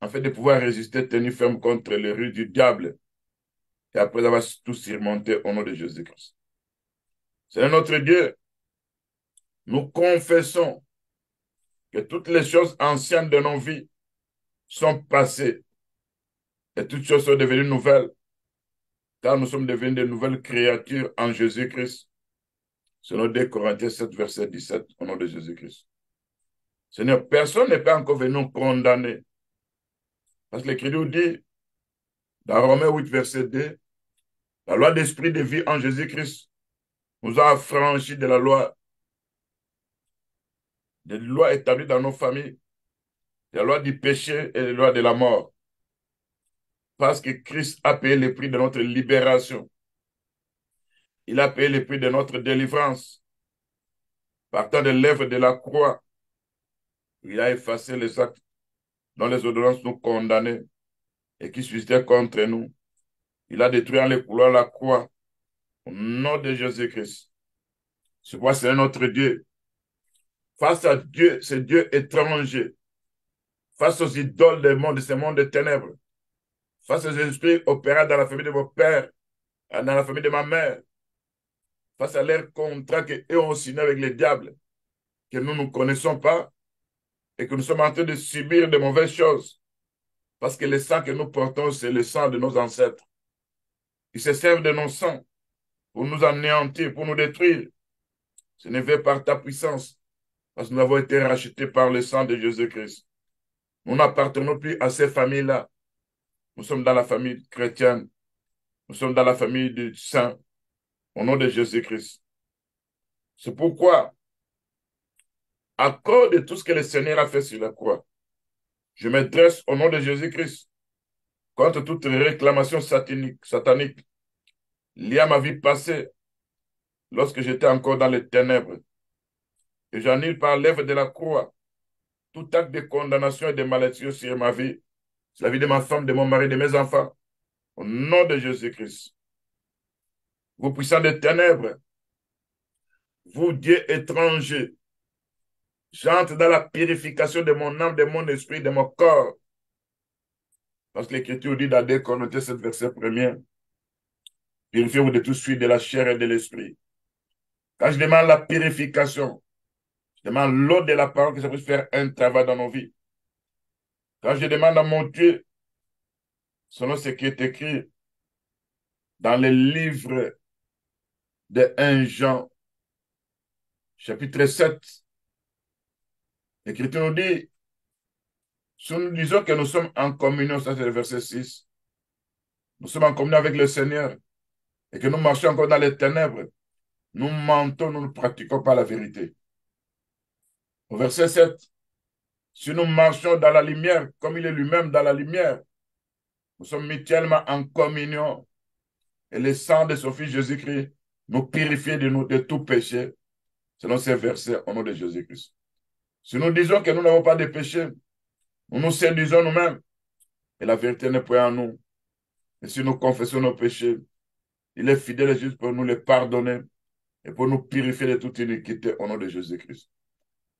afin de pouvoir résister, tenir ferme contre les ruses du diable, et après avoir tout surmonté au nom de Jésus-Christ. C'est notre Dieu. Nous confessons que toutes les choses anciennes de nos vies sont passées et toutes choses sont devenues nouvelles, car nous sommes devenus de nouvelles créatures en Jésus-Christ. Selon 2 Corinthiens 7, verset 17, au nom de Jésus-Christ. Seigneur, personne n'est pas encore venu nous condamner. Parce que l'Écriture dit, dans Romains 8, verset 2, la loi d'esprit de vie en Jésus-Christ nous a affranchis de la loi, des lois établies dans nos familles, des lois du péché et des lois de la mort. Parce que Christ a payé le prix de notre libération. Il a payé le prix de notre délivrance. Partant de l'œuvre de la croix, il a effacé les actes dont les ordonnances nous condamnaient et qui suscitaient contre nous. Il a détruit en les couloirs la croix au nom de Jésus-Christ. C'est pourquoi c'est notre Dieu. Face à Dieu, ce Dieu étranger, face aux idoles du monde, de ce monde de ténèbres, face aux esprits opérants dans la famille de mon père, dans la famille de ma mère, face à leurs contrats qu'eux ont signé avec les diables, que nous ne connaissons pas et que nous sommes en train de subir de mauvaises choses. Parce que le sang que nous portons, c'est le sang de nos ancêtres. Ils se servent de nos sangs pour nous anéantir, pour nous détruire. Ce n'est fait par ta puissance, parce que nous avons été rachetés par le sang de Jésus-Christ. Nous n'appartenons plus à ces familles-là. Nous sommes dans la famille chrétienne. Nous sommes dans la famille du saint, au nom de Jésus-Christ. C'est pourquoi, à cause de tout ce que le Seigneur a fait sur la croix, je me dresse au nom de Jésus-Christ contre toute réclamation satanique liée à ma vie passée, lorsque j'étais encore dans les ténèbres. Et j'annule par l'œuvre de la croix tout acte de condamnation et de malédiction sur ma vie, sur la vie de ma femme, de mon mari, de mes enfants, au nom de Jésus-Christ. Vous puissants des ténèbres, vous Dieu étranger, j'entre dans la purification de mon âme, de mon esprit, de mon corps. Parce que l'Écriture dit dans 2 Corinthiens 7, verset 1er, purifiez-vous de tout suite de la chair et de l'esprit. Quand je demande la purification, je demande l'eau de la parole que ça puisse faire un travail dans nos vies. Quand je demande à mon Dieu, selon ce qui est écrit dans le livre de 1 Jean, chapitre 7, l'Écriture nous dit, si nous disons que nous sommes en communion, ça c'est le verset 6, nous sommes en communion avec le Seigneur et que nous marchons encore dans les ténèbres, nous mentons, nous ne pratiquons pas la vérité. Au verset 7, si nous marchons dans la lumière, comme il est lui-même dans la lumière, nous sommes mutuellement en communion et le sang de son Fils Jésus-Christ nous purifie de tout péché, selon ces versets au nom de Jésus-Christ. Si nous disons que nous n'avons pas de péché, nous nous séduisons nous-mêmes et la vérité n'est point en nous. Et si nous confessons nos péchés, il est fidèle et juste pour nous les pardonner et pour nous purifier de toute iniquité au nom de Jésus-Christ.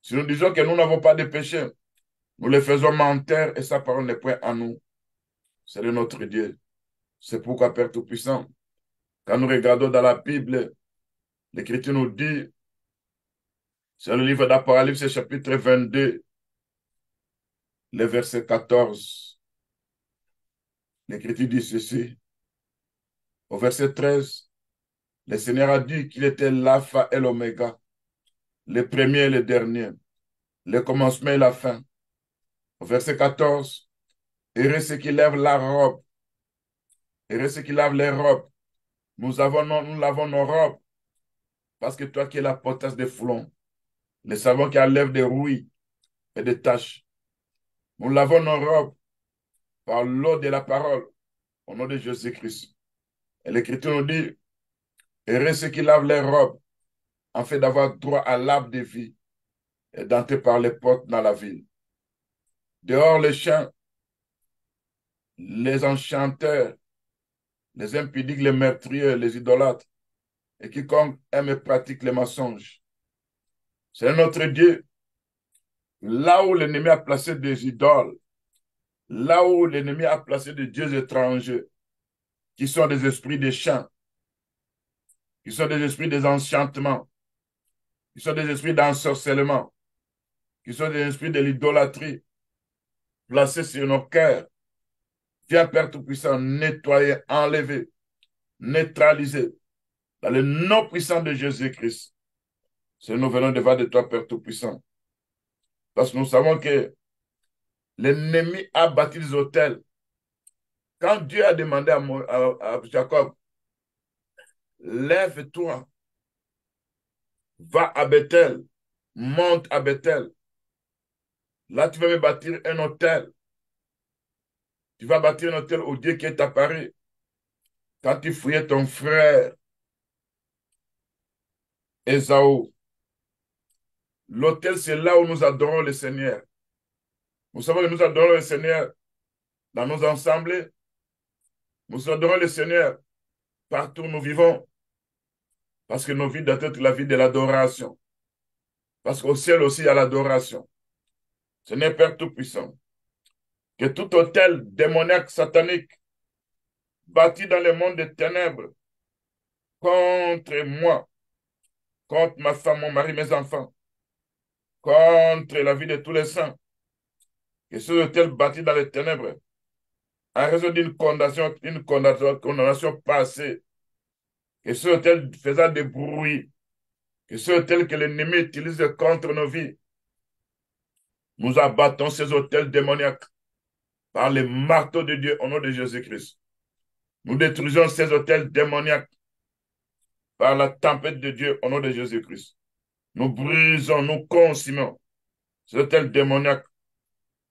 Si nous disons que nous n'avons pas de péché, nous les faisons mentir et sa parole n'est point en nous. C'est de notre Dieu. C'est pourquoi, Père Tout-Puissant, quand nous regardons dans la Bible, l'Écriture nous dit, c'est le livre d'Apocalypse, chapitre 22, le verset 14. L'Écriture dit ceci. Au verset 13, le Seigneur a dit qu'il était l'alpha et l'oméga, le premier et le dernier. le commencement et la fin. Au verset 14, heureux ceux qui lèvent la robe, heureux ceux qui lavent les robes. Nous lavons nos robes, parce que toi qui es la potasse des foulons, le savon qui enlève des rouilles et des taches. Nous lavons nos robes par l'eau de la parole, au nom de Jésus-Christ. Et l'Écriture nous dit, heureux ceux qui lavent les robes, en fait d'avoir droit à l'arbre de vie et d'entrer par les portes dans la ville. Dehors les chiens, les enchanteurs, les impudiques, les meurtriers, les idolâtres, et quiconque aime et pratique les mensonges. C'est notre Dieu. Là où l'ennemi a placé des idoles, là où l'ennemi a placé des dieux étrangers, qui sont des esprits des champs, qui sont des esprits des enchantements, qui sont des esprits d'ensorcellement, qui sont des esprits de l'idolâtrie, placés sur nos cœurs. Viens, Père Tout-Puissant, nettoyer, enlever, neutraliser, dans le nom puissant de Jésus-Christ. C'est nous venons devant de toi, Père Tout-Puissant. Parce que nous savons que l'ennemi a bâti des autels. Quand Dieu a demandé à Jacob, lève-toi, va à Bethel, monte à Bethel. Là, tu vas me bâtir un hôtel. Tu vas bâtir un hôtel au Dieu qui est apparu. Quand tu fouillais ton frère, Ésaü. L'hôtel, c'est là où nous adorons le Seigneur. Nous savons que nous adorons le Seigneur dans nos assemblées. Nous adorons le Seigneur partout où nous vivons. Parce que nos vies doivent être la vie de l'adoration. Parce qu'au ciel aussi, il y a l'adoration. Seigneur Père Tout-Puissant, que tout hôtel démoniaque satanique bâti dans le monde des ténèbres contre moi, contre ma femme, mon mari, mes enfants, contre la vie de tous les saints, que ce hôtel bâti dans les ténèbres, en raison d'une condamnation passée, que ce hôtel faisant des bruits, que ce hôtel que l'ennemi utilise contre nos vies, nous abattons ces hôtels démoniaques par les marteaux de Dieu au nom de Jésus-Christ. Nous détruisons ces hôtels démoniaques par la tempête de Dieu au nom de Jésus-Christ. Nous brisons, nous consumons ces hôtels démoniaques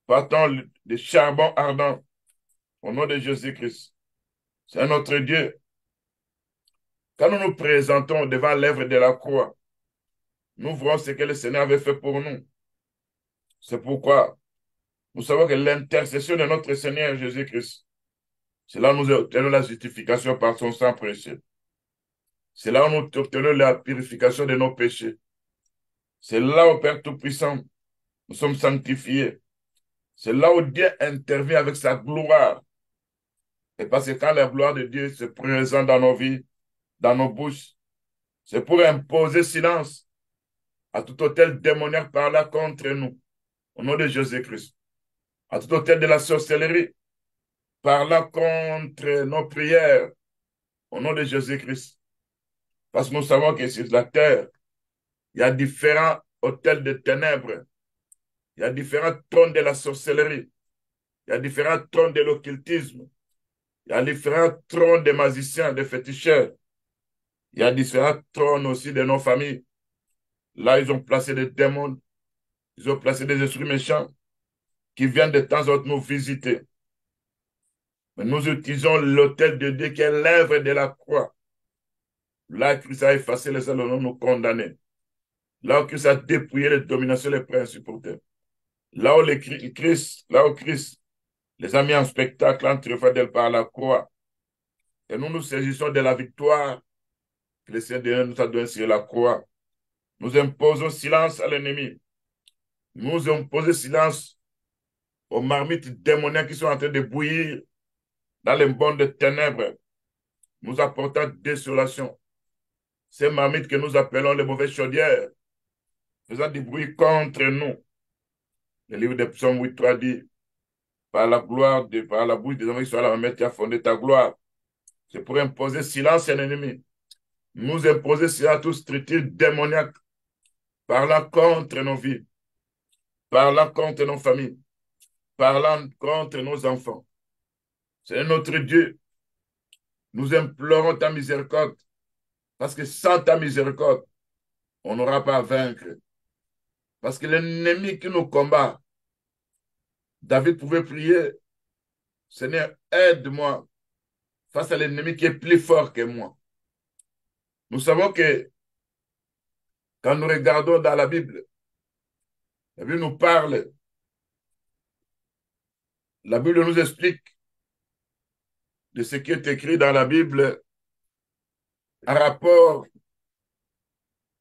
partant des charbons ardents au nom de Jésus-Christ. C'est notre Dieu. Quand nous nous présentons devant l'œuvre de la croix, nous voyons ce que le Seigneur avait fait pour nous. C'est pourquoi nous savons que l'intercession de notre Seigneur Jésus-Christ, c'est là où nous obtenons la justification par son sang précieux. C'est là où nous obtenons la purification de nos péchés. C'est là où, Père Tout-Puissant, nous sommes sanctifiés. C'est là où Dieu intervient avec sa gloire. Et parce que quand la gloire de Dieu se présente dans nos vies, dans nos bouches, c'est pour imposer silence à tout hôtel démoniaque par là contre nous, au nom de Jésus-Christ. À tout hôtel de la sorcellerie, par là contre nos prières, au nom de Jésus-Christ. Parce que nous savons que sur la terre, il y a différents hôtels de ténèbres. Il y a différents trônes de la sorcellerie. Il y a différents trônes de l'occultisme. Il y a différents trônes des magiciens, des féticheurs. Il y a différents trônes aussi de nos familles. Là, ils ont placé des démons. Ils ont placé des esprits méchants qui viennent de temps en temps nous visiter. Mais nous utilisons l'autel de Dieu qui est l'œuvre de la croix. Là, Christ a effacé les salons, nous condamnés. Là où Christ a dépouillé les dominations, les principautés. Là où Christ les a mis en spectacle entre d'elle par la croix. Et nous nous saisissons de la victoire que le Seigneur nous a donnée sur la croix. Nous imposons silence à l'ennemi. Nous imposons silence aux marmites démoniaques qui sont en train de bouillir dans les mondes de ténèbres, nous apportant désolation. Ces marmites que nous appelons les mauvaises chaudières, faisant du bruit contre nous. Le livre de Psaume 8.3 dit, par la bouche des hommes qui sont à la mamette, tu as fondé ta gloire. C'est pour imposer silence à l'ennemi. Nous imposer silence à toute structure démoniaque parlant contre nos vies. parlant contre nos familles, parlant contre nos enfants. Seigneur notre Dieu, nous implorons ta miséricorde, parce que sans ta miséricorde, on n'aura pas à vaincre. Parce que l'ennemi qui nous combat, David pouvait prier, Seigneur, aide-moi face à l'ennemi qui est plus fort que moi. Nous savons que quand nous regardons dans la Bible nous parle, la Bible nous explique de ce qui est écrit dans la Bible en rapport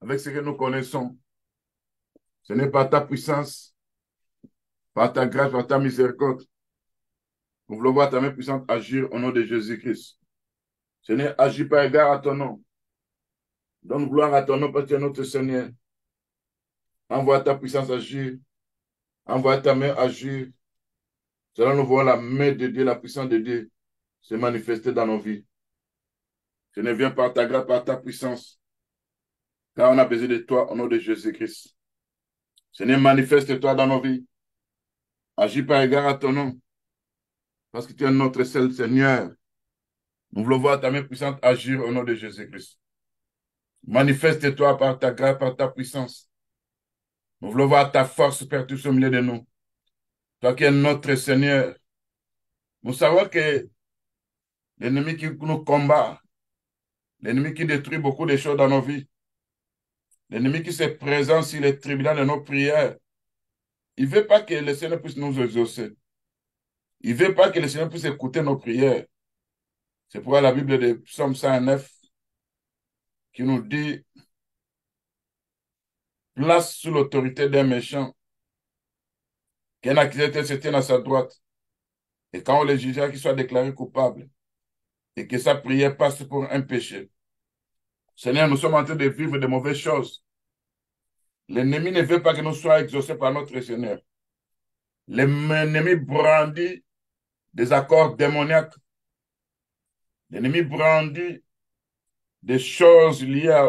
avec ce que nous connaissons. Ce n'est pas ta puissance, par ta grâce, par ta miséricorde. Nous voulons voir ta main puissante agir au nom de Jésus-Christ. Seigneur, agis par égard à ton nom. Donne gloire à ton nom parce que tu es notre Seigneur. Envoie ta puissance agir. Envoie ta main agir. Selon nous voyons la main de Dieu, la puissance de Dieu se manifester dans nos vies. Seigneur, viens par ta grâce, par ta puissance. Car on a besoin de toi au nom de Jésus-Christ. Seigneur, manifeste-toi dans nos vies. Agis par égard à ton nom. Parce que tu es notre seul Seigneur. Nous voulons voir ta main puissante agir au nom de Jésus-Christ. Manifeste-toi par ta grâce, par ta puissance. Nous voulons voir ta force partout au milieu de nous. Toi qui es notre Seigneur. Nous savons que l'ennemi qui nous combat, l'ennemi qui détruit beaucoup de choses dans nos vies, l'ennemi qui se présente sur les tribunaux de nos prières, il ne veut pas que le Seigneur puisse nous exaucer. Il ne veut pas que le Seigneur puisse écouter nos prières. C'est pourquoi la Bible de Psaume 109 qui nous dit place sous l'autorité d'un méchant qu'un accusateur se tienne à sa droite et quand on le jugera qu'il soit déclaré coupable et que sa prière passe pour un péché. Seigneur, nous sommes en train de vivre de mauvaises choses. L'ennemi ne veut pas que nous soyons exaucés par notre Seigneur. L'ennemi brandit des accords démoniaques. L'ennemi brandit des choses liées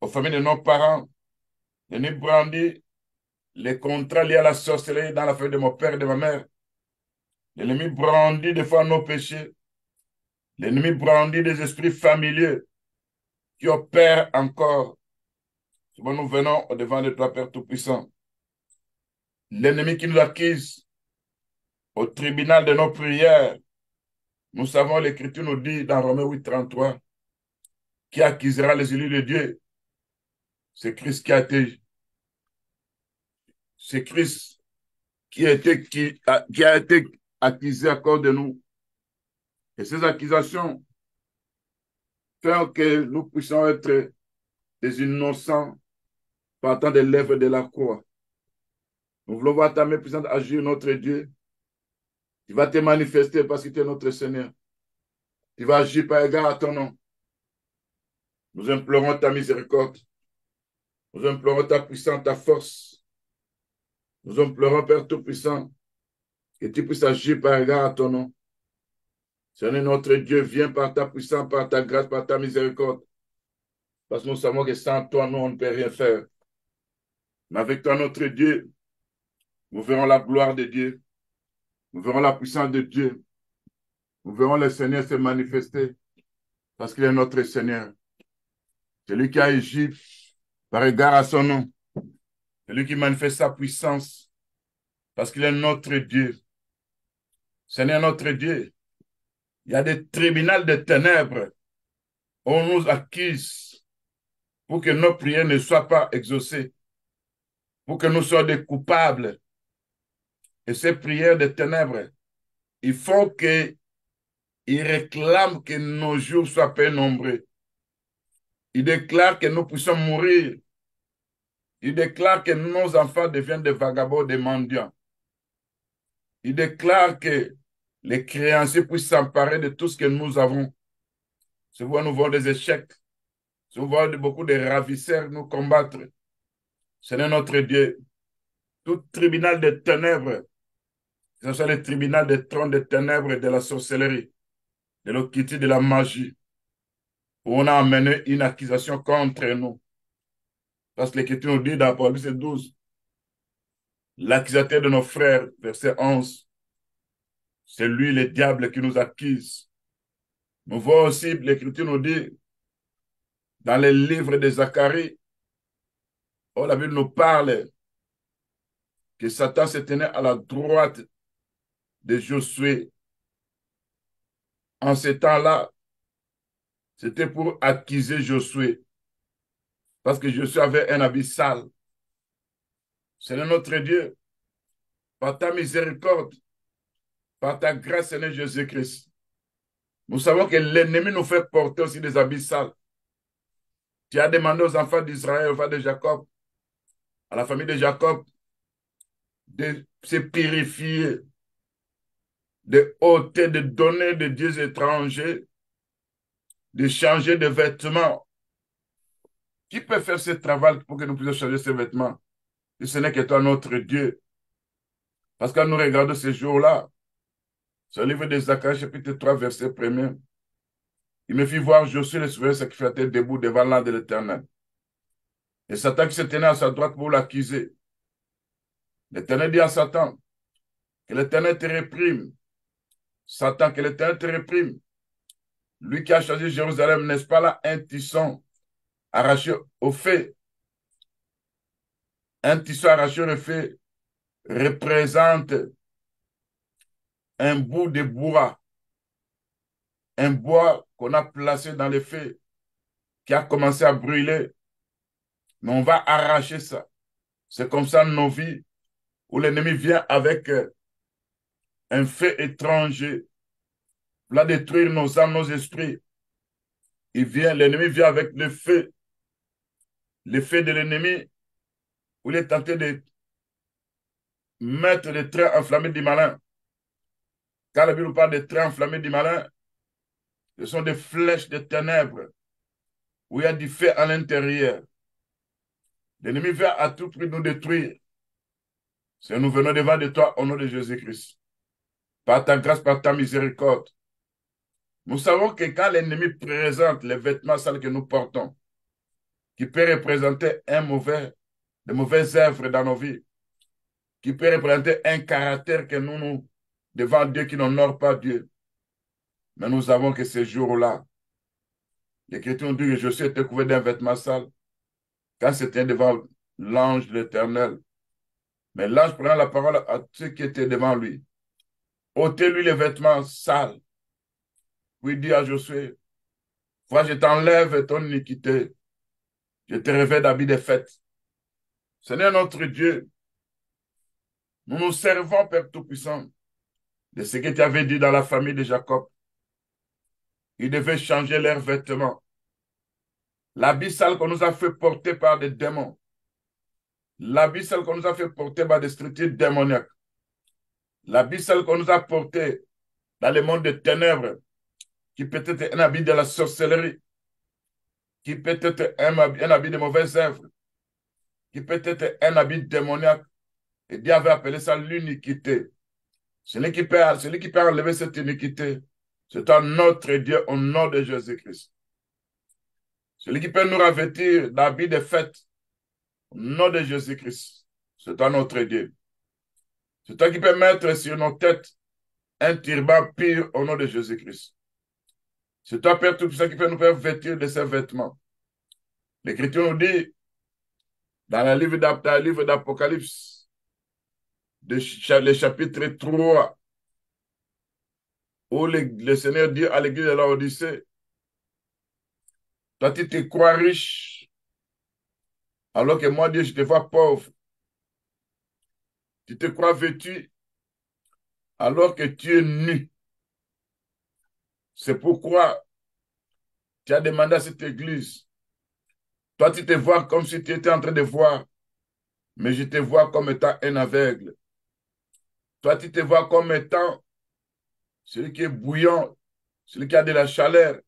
aux familles de nos parents. L'ennemi brandit les contrats liés à la sorcellerie dans la famille de mon père et de ma mère. L'ennemi brandit des fois nos péchés. L'ennemi brandit des esprits familiers qui opèrent encore. Souvent nous venons au devant de toi, Père Tout-Puissant. L'ennemi qui nous accuse au tribunal de nos prières. Nous savons, l'Écriture nous dit dans Romains 8, 33, qui accusera les élus de Dieu? C'est Christ c'est Christ qui a été accusé à cause de nous. Et ces accusations font que nous puissions être des innocents partant des lèvres de la croix. Nous voulons voir ta main puissante agir, notre Dieu. Tu vas te manifester parce que tu es notre Seigneur. Tu vas agir par égard à ton nom. Nous implorons ta miséricorde. Nous implorons ta puissance, ta force. Nous implorons, Père Tout-Puissant, que tu puisses agir par égard à ton nom. Seigneur notre Dieu, viens par ta puissance, par ta grâce, par ta miséricorde. Parce que nous savons que sans toi, nous, on ne peut rien faire. Mais avec toi, notre Dieu, nous verrons la gloire de Dieu. Nous verrons la puissance de Dieu. Nous verrons le Seigneur se manifester parce qu'il est notre Seigneur. C'est lui qui a agi par égard à son nom. C'est lui qui manifeste sa puissance parce qu'il est notre Dieu. Seigneur notre Dieu, il y a des tribunaux de ténèbres où on nous accuse pour que nos prières ne soient pas exaucées, pour que nous soyons des coupables. Et ces prières de ténèbres, il faut qu'ils réclament que nos jours soient peu nombreux. Ils déclarent que nous puissions mourir. Ils déclarent que nos enfants deviennent des vagabonds, des mendiants. Ils déclarent que les créanciers puissent s'emparer de tout ce que nous avons. Souvent, nous voyons des échecs. Souvent, beaucoup de ravisseurs nous combattre. Seigneur notre Dieu, tout tribunal de ténèbres, que ce soit le tribunal des trônes de ténèbres et de la sorcellerie, de l'occultisme, de la magie, où on a amené une accusation contre nous. Parce que l'Écriture nous dit dans Apocalypse 12 l'accusateur de nos frères, verset 11, c'est lui le diable qui nous accuse. Nous voyons aussi, l'Écriture nous dit, dans les livres de Zacharie, oh, la Bible nous parle que Satan se tenait à la droite de Josué. En ce temps-là, c'était pour accuser Josué, parce que Josué avait un habit sale. C'est notre Dieu, par ta miséricorde, par ta grâce, Seigneur Jésus-Christ. Nous savons que l'ennemi nous fait porter aussi des habits sales. Tu as demandé aux enfants d'Israël, aux enfants de Jacob, à la famille de Jacob, de se purifier, de ôter, de donner des dieux étrangers, de changer de vêtements. Qui peut faire ce travail pour que nous puissions changer ces vêtements? Et ce n'est que toi, notre Dieu. Parce que nous regardons ces jours-là, c'est le livre de Zacharie, chapitre 3, verset 1er. Il me fit voir Josué, le souverain sacrificateur, debout devant l'âne de l'Éternel. Et Satan qui se tenait à sa droite pour l'accuser. L'Éternel dit à Satan, que l'Éternel te réprime. Satan, que l'Éternel te réprime. Lui qui a choisi Jérusalem, n'est-ce pas là un tisson arraché au feu? Un tissu arraché au feu représente un bout de bois, un bois qu'on a placé dans le feu, qui a commencé à brûler. Mais on va arracher ça. C'est comme ça nos vies, où l'ennemi vient avec un feu étranger, pour détruire nos âmes, nos esprits. L'ennemi vient avec le feu de l'ennemi, où il est tenté de mettre les traits enflammés du malin. Quand la Bible parle des traits enflammés du malin, ce sont des flèches de ténèbres où il y a du feu à l'intérieur. L'ennemi vient à tout prix nous détruire. Si nous venons devant de toi au nom de Jésus-Christ, par ta grâce, par ta miséricorde, nous savons que quand l'ennemi présente les vêtements sales que nous portons, qui peut représenter de mauvaises œuvres dans nos vies, qui peut représenter un caractère que nous devant Dieu qui n'honore pas Dieu. Mais nous savons que ces jours-là, l'Écriture nous dit que Josué était couvert d'un vêtement sale quand c'était devant l'ange de l'Éternel. Mais l'ange prenant la parole à ceux qui étaient devant lui, ôtez-lui les vêtements sales. Puis il dit à Josué, frère, je t'enlève ton iniquité, je te revêts d'habits de fête. Seigneur notre Dieu, nous nous servons, Père Tout-Puissant, de ce que tu avais dit dans la famille de Jacob. Ils devaient changer leurs vêtements. L'habit sale qu'on nous a fait porter par des démons. L'habit sale qu'on nous a fait porter par des structures démoniaques. L'habit sale qu'on nous a porté dans le monde des ténèbres, qui peut être un habit de la sorcellerie, qui peut être un habit de mauvaises œuvres, qui peut être un habit démoniaque. Et Dieu avait appelé ça l'iniquité. Celui qui peut enlever cette iniquité, c'est à notre Dieu au nom de Jésus-Christ. Celui qui peut nous revêtir d'habits de fête, au nom de Jésus-Christ, c'est à notre Dieu. C'est toi qui peux mettre sur nos têtes un turban pur au nom de Jésus-Christ. C'est toi, Père Tout-Puissant, qui peut nous faire vêtir de ces vêtements. L'Écriture nous dit, dans le livre d'Apocalypse, le chapitre 3, où le Seigneur dit à l'église de l'Odyssée, toi, tu te crois riche, alors que moi, Dieu, je te vois pauvre. Tu te crois vêtu, alors que tu es nu. C'est pourquoi tu as demandé à cette église. Toi, tu te vois comme si tu étais en train de voir, mais je te vois comme étant un aveugle. Toi, tu te vois comme étant celui qui est bouillant, celui qui a de la chaleur.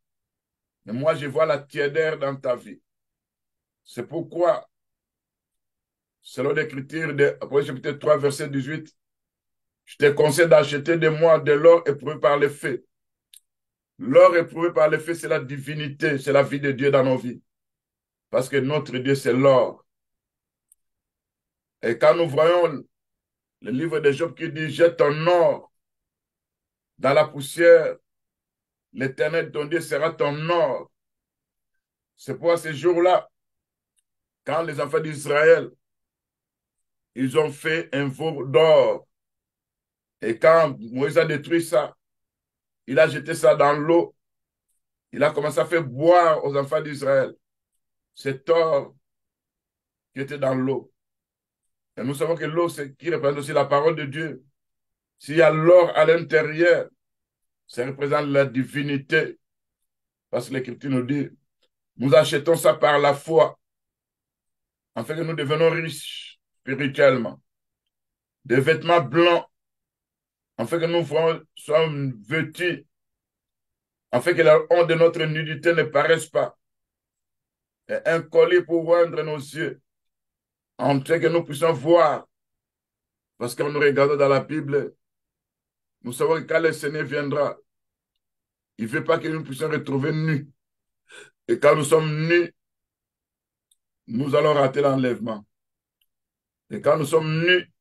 Mais moi, je vois la tiédeur dans ta vie. C'est pourquoi, selon l'Écriture de Apocalypse chapitre 3, verset 18, je te conseille d'acheter de moi de l'or éprouvé par le feu. L'or éprouvé par le feu, c'est la divinité, c'est la vie de Dieu dans nos vies. Parce que notre Dieu, c'est l'or. Et quand nous voyons Le livre de Job qui dit, jette ton or dans la poussière, l'Éternel, ton Dieu, sera ton or. C'est pourquoi ces jours-là, quand les enfants d'Israël, ils ont fait un veau d'or, et quand Moïse a détruit ça, il a jeté ça dans l'eau, il a commencé à faire boire aux enfants d'Israël cet or qui était dans l'eau. Et nous savons que l'eau, c'est qui représente aussi la parole de Dieu. S'il y a l'or à l'intérieur, ça représente la divinité. Parce que l'Écriture nous dit, nous achetons ça par la foi, afin que nous devenons riches spirituellement. Des vêtements blancs, afin que nous soyons vêtus, afin que la honte de notre nudité ne paraisse pas. Et un collier pour oindre nos yeux, afin que nous puissions voir. Parce que nous regardons dans la Bible, nous savons que quand le Seigneur viendra, il ne veut pas que nous puissions retrouver nus. Et quand nous sommes nus, nous allons rater l'enlèvement. Et quand nous sommes nus,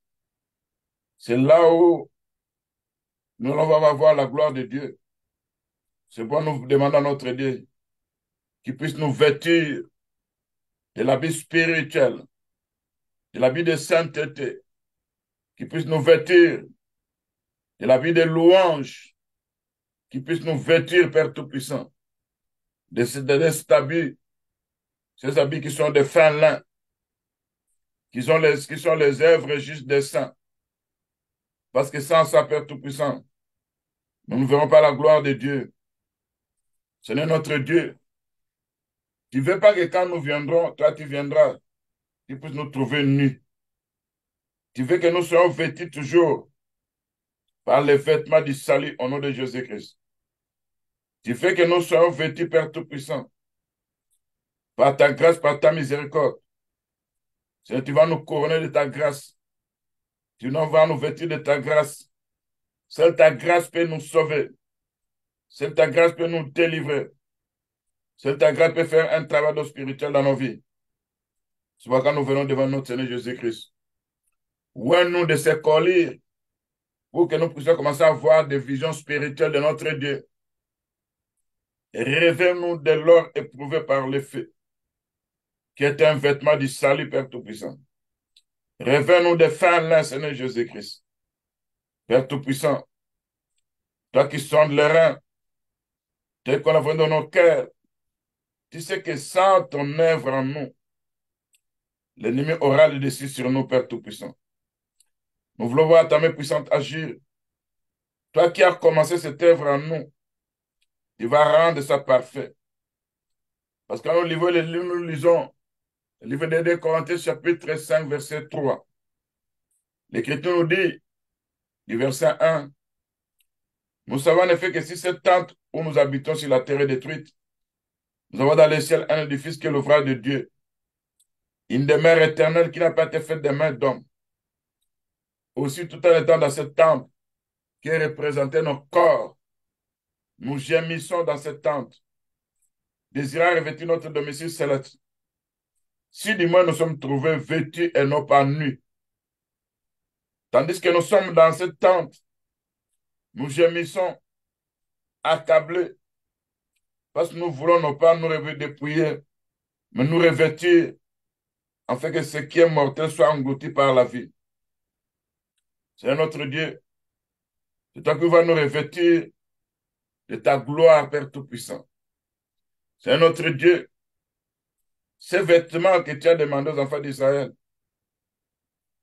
c'est là où nous allons voir la gloire de Dieu. C'est pourquoi nous demandons à notre Dieu qu'il puisse nous vêtir de l'habit spirituel, de l'habit de sainteté, qu'il puisse nous vêtir de l'habit de louange, qu'il puisse nous vêtir, Père Tout-Puissant, de cet habit, ces habits qui sont de fin lin, qui sont les œuvres justes des saints. Parce que sans ça, Père Tout-Puissant, nous ne verrons pas la gloire de Dieu. Seigneur notre Dieu, tu ne veux pas que quand nous viendrons, toi tu viendras, tu puisses nous trouver nus. Tu veux que nous soyons vêtus toujours par les vêtements du salut au nom de Jésus-Christ. Tu fais que nous soyons vêtus, Père Tout-Puissant, par ta grâce, par ta miséricorde. Seigneur, tu vas nous couronner de ta grâce. Tu vas nous vêtir de ta grâce. Seule ta grâce peut nous sauver. Seule ta grâce peut nous délivrer. Seule ta grâce peut faire un travail de spirituel dans nos vies. C'est pourquoi quand nous venons devant notre Seigneur Jésus-Christ, ouvrons-nous de ces colliers pour que nous puissions commencer à voir des visions spirituelles de notre Dieu. Et révèle-nous de l'or éprouvé par le feu, qui est un vêtement du salut, Père Tout-Puissant. Révèle-nous des fins lin, Seigneur Jésus-Christ. Père Tout-Puissant, toi qui sondes les reins, tel qu'on l'a vu dans nos cœurs, tu sais que sans ton œuvre en nous, l'ennemi aura le dessus sur nous, Père Tout-Puissant. Nous voulons voir ta main puissante agir. Toi qui as commencé cette œuvre en nous, tu vas rendre ça parfait. Parce que quand nous lisons le livre de 2 Corinthiens, chapitre 5, verset 3. L'Écriture nous dit, du verset 1, nous savons en effet que si cette tente où nous habitons sur la terre est détruite, nous avons dans le ciel un édifice qui est l'ouvrage de Dieu, une demeure éternelle qui n'a pas été faite des mains d'hommes. Aussi, tout en étant dans cette tente qui représentait nos corps, nous gémissons dans cette tente, désirant revêtir notre domicile céleste. Si du moins nous sommes trouvés vêtus et non pas nus, tandis que nous sommes dans cette tente, nous gémissons, accablés, parce que nous voulons non pas nous dépouiller, mais nous revêtir, afin que ce qui est mortel soit englouti par la vie. C'est notre Dieu. C'est toi qui vas nous revêtir de ta gloire, Père Tout-Puissant. C'est notre Dieu. Ces vêtements que tu as demandé aux enfants d'Israël,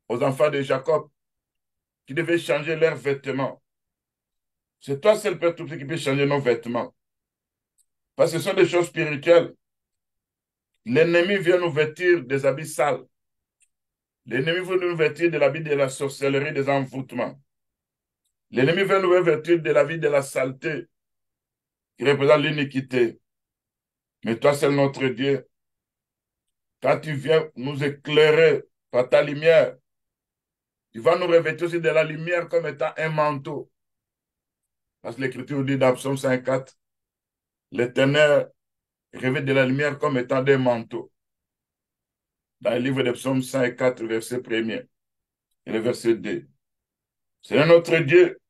aux enfants de Jacob, qui devaient changer leurs vêtements. C'est toi seul, Père Tout-Puissant, qui peut changer nos vêtements. Parce que ce sont des choses spirituelles. L'ennemi vient nous vêtir des habits sales. L'ennemi veut nous vêtir de l'habit de la sorcellerie, des envoûtements. L'ennemi veut nous vêtir de l'habit de la saleté, qui représente l'iniquité. Mais toi, c'est notre Dieu. Quand tu viens nous éclairer par ta lumière, tu vas nous revêtir aussi de la lumière comme étant un manteau. Parce que l'Écriture dit dans Psaume 54, l'Éternel revêt de la lumière comme étant des manteaux. Dans le livre de Psaume 54, verset 1er et le verset 2. Seigneur notre Dieu,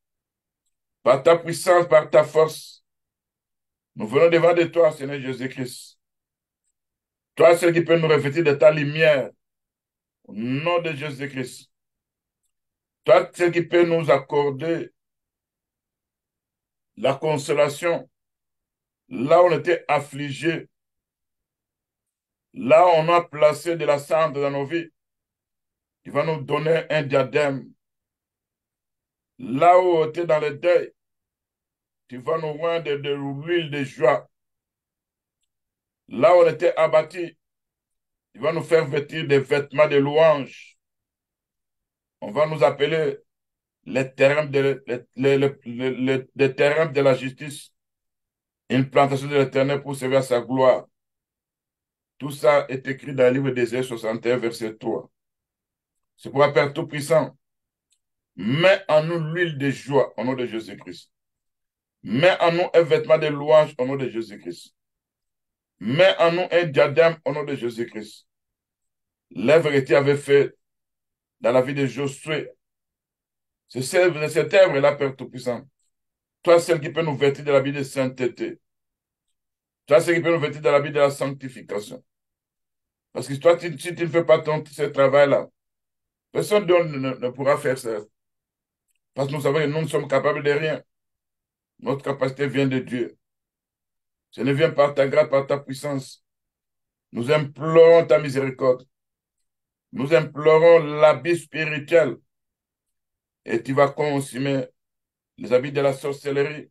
par ta puissance, par ta force, nous venons devant de toi, Seigneur Jésus-Christ. Toi, celui qui peut nous revêtir de ta lumière, au nom de Jésus-Christ. Toi, celui qui peut nous accorder la consolation, là où on était affligé, là où on a placé de la cendre dans nos vies, tu vas nous donner un diadème. Là où on était dans le deuil, tu vas nous rendre de l'huile de joie. Là où on était abattu, tu vas nous faire vêtir des vêtements de louange. On va nous appeler les terrains les terrains de la justice, une plantation de l'Éternel pour servir à sa gloire. Tout ça est écrit dans le livre d'Ésaïe 61, verset 3. C'est pour Père Tout-Puissant. Mets en nous l'huile de joie au nom de Jésus-Christ. Mets en nous un vêtement de louange au nom de Jésus-Christ. Mets en nous un diadème au nom de Jésus-Christ. L'œuvre que tu avais faite dans la vie de Josué, c'est cette œuvre-là, Père Tout-Puissant. Toi, celle qui peut nous vêtir de la vie de sainteté. Toi, celle qui peut nous vêtir de la vie de la sanctification. Parce que toi, si tu ne fais pas ce travail-là, personne d'autre ne pourra faire ça. Parce que nous savons que nous ne sommes capables de rien. Notre capacité vient de Dieu. Ce ne vient par ta grâce, par ta puissance. Nous implorons ta miséricorde. Nous implorons l'habit spirituel. Et tu vas consumer les habits de la sorcellerie,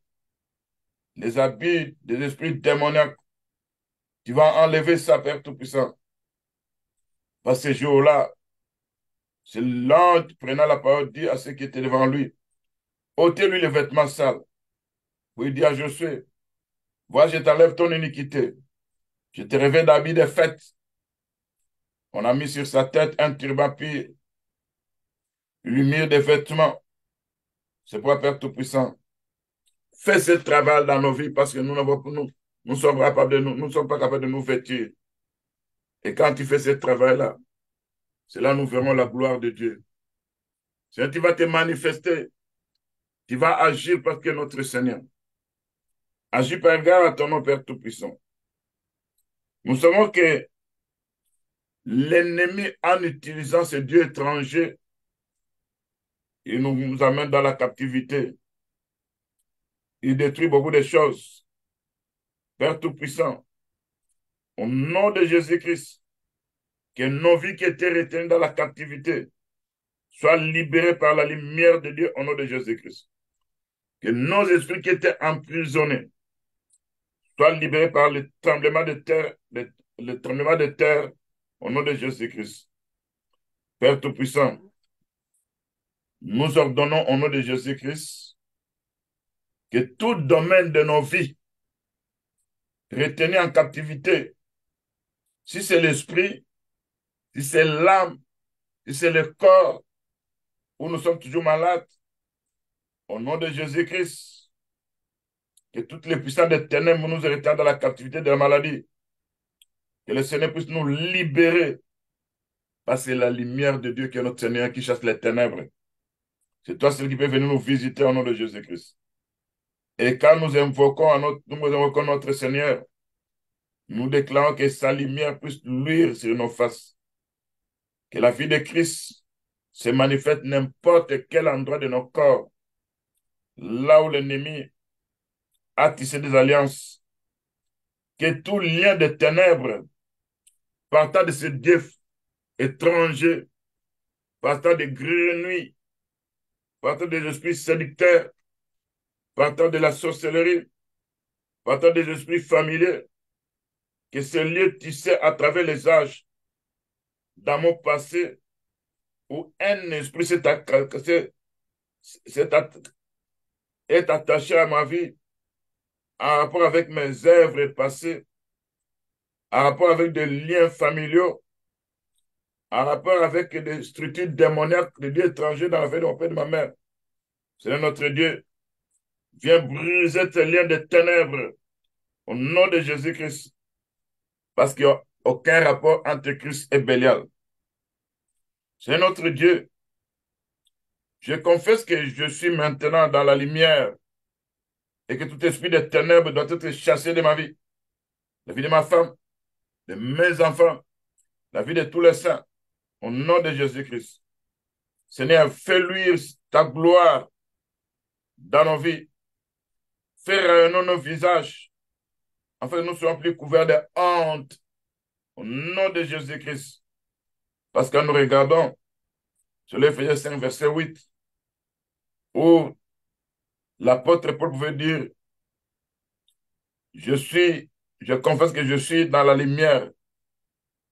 les habits des esprits démoniaques. Tu vas enlever ça, Père Tout-Puissant. Parce que ce jour-là, c'est l'ange prenant la parole, dit à ceux qui étaient devant lui, ôtez-lui les vêtements sales. Pour lui dire à Josué, vois, je t'enlève ton iniquité. Je te réveille d'habits de fête. On a mis sur sa tête un turban, puis lui mis des vêtements. C'est pour Père Tout-Puissant. Fais ce travail dans nos vies parce que nous sommes capables nous ne sommes pas capables de nous vêtir. Et quand tu fais ce travail-là, c'est là que nous verrons la gloire de Dieu. C'est tu vas te manifester, tu vas agir parce que notre Seigneur. Agis par égard à ton nom, Père Tout-Puissant. Nous savons que l'ennemi, en utilisant ces dieux étrangers, il nous amène dans la captivité. Il détruit beaucoup de choses. Père Tout-Puissant, au nom de Jésus-Christ, que nos vies qui étaient retenues dans la captivité soient libérées par la lumière de Dieu au nom de Jésus-Christ. Que nos esprits qui étaient emprisonnés soient libérés par le tremblement de terre, le tremblement de terre au nom de Jésus-Christ. Père Tout-Puissant, nous ordonnons au nom de Jésus-Christ que tout domaine de nos vies retenu en captivité, si c'est l'esprit, si c'est l'âme, si c'est le corps, où nous sommes toujours malades, au nom de Jésus-Christ, que toutes les puissances des ténèbres nous retardent dans la captivité de la maladie, que le Seigneur puisse nous libérer, parce que c'est la lumière de Dieu qui est notre Seigneur qui chasse les ténèbres. C'est toi celui qui peut venir nous visiter au nom de Jésus-Christ. Et quand nous invoquons notre Seigneur, nous déclarons que sa lumière puisse luire sur nos faces. Que la vie de Christ se manifeste n'importe quel endroit de nos corps. Là où l'ennemi a tissé des alliances. Que tout lien de ténèbres partant de ce dieu étranger, partant des grenouilles, partant des esprits séducteurs, partant de la sorcellerie, partant des esprits familiers, que ce lieu tissé à travers les âges, dans mon passé, où un esprit est attaché à ma vie, en rapport avec mes œuvres passées, en rapport avec des liens familiaux, en rapport avec des structures démoniaques, des dieux étrangers dans la vie de mon père et de ma mère. Seigneur notre Dieu, viens briser ces liens de ténèbres au nom de Jésus-Christ, parce qu'il n'y a aucun rapport entre Christ et Bélial. Seigneur notre Dieu, Je confesse que je suis maintenant dans la lumière et que tout esprit de ténèbres doit être chassé de ma vie, la vie de ma femme, de mes enfants, la vie de tous les saints, au nom de Jésus-Christ. Seigneur, fais luire ta gloire dans nos vies. Fais rayonner nos visages, afin que nous soyons plus couverts de honte, au nom de Jésus-Christ. Parce que nous regardons sur l'Éphésiens 5, verset 8, où l'apôtre Paul pouvait dire, je confesse que je suis dans la lumière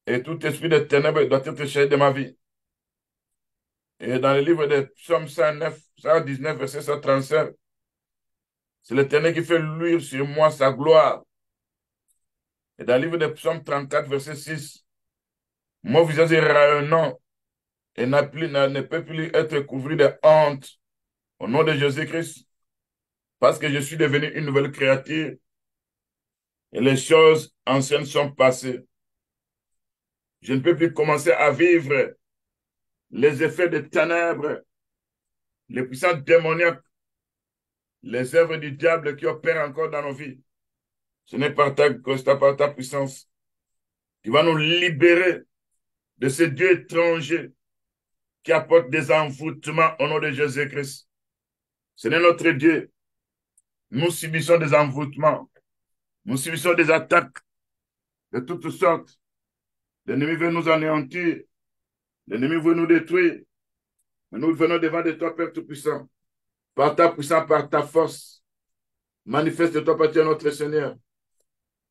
et tout esprit de ténèbres doit être chassé de ma vie. Et dans le livre de Psaume 109, 119, verset 135, c'est l'Éternel qui fait luire sur moi sa gloire. Et dans le livre de Psaume 34, verset 6, mon visage est rayonnant et ne peut plus être couvert de honte au nom de Jésus-Christ, parce que je suis devenu une nouvelle créature et les choses anciennes sont passées. Je ne peux plus commencer à vivre les effets des ténèbres, les puissances démoniaques, les œuvres du diable qui opèrent encore dans nos vies. Ce n'est pas par ta puissance qui va nous libérer de ce Dieu étranger qui apporte des envoûtements au nom de Jésus-Christ. Ce n'est notre Dieu. Nous subissons des envoûtements. Nous subissons des attaques de toutes sortes. L'ennemi veut nous anéantir. L'ennemi veut nous détruire. Mais nous venons devant de toi, Père Tout-Puissant. Par ta puissance, par ta force. Manifeste-toi, Père notre Seigneur.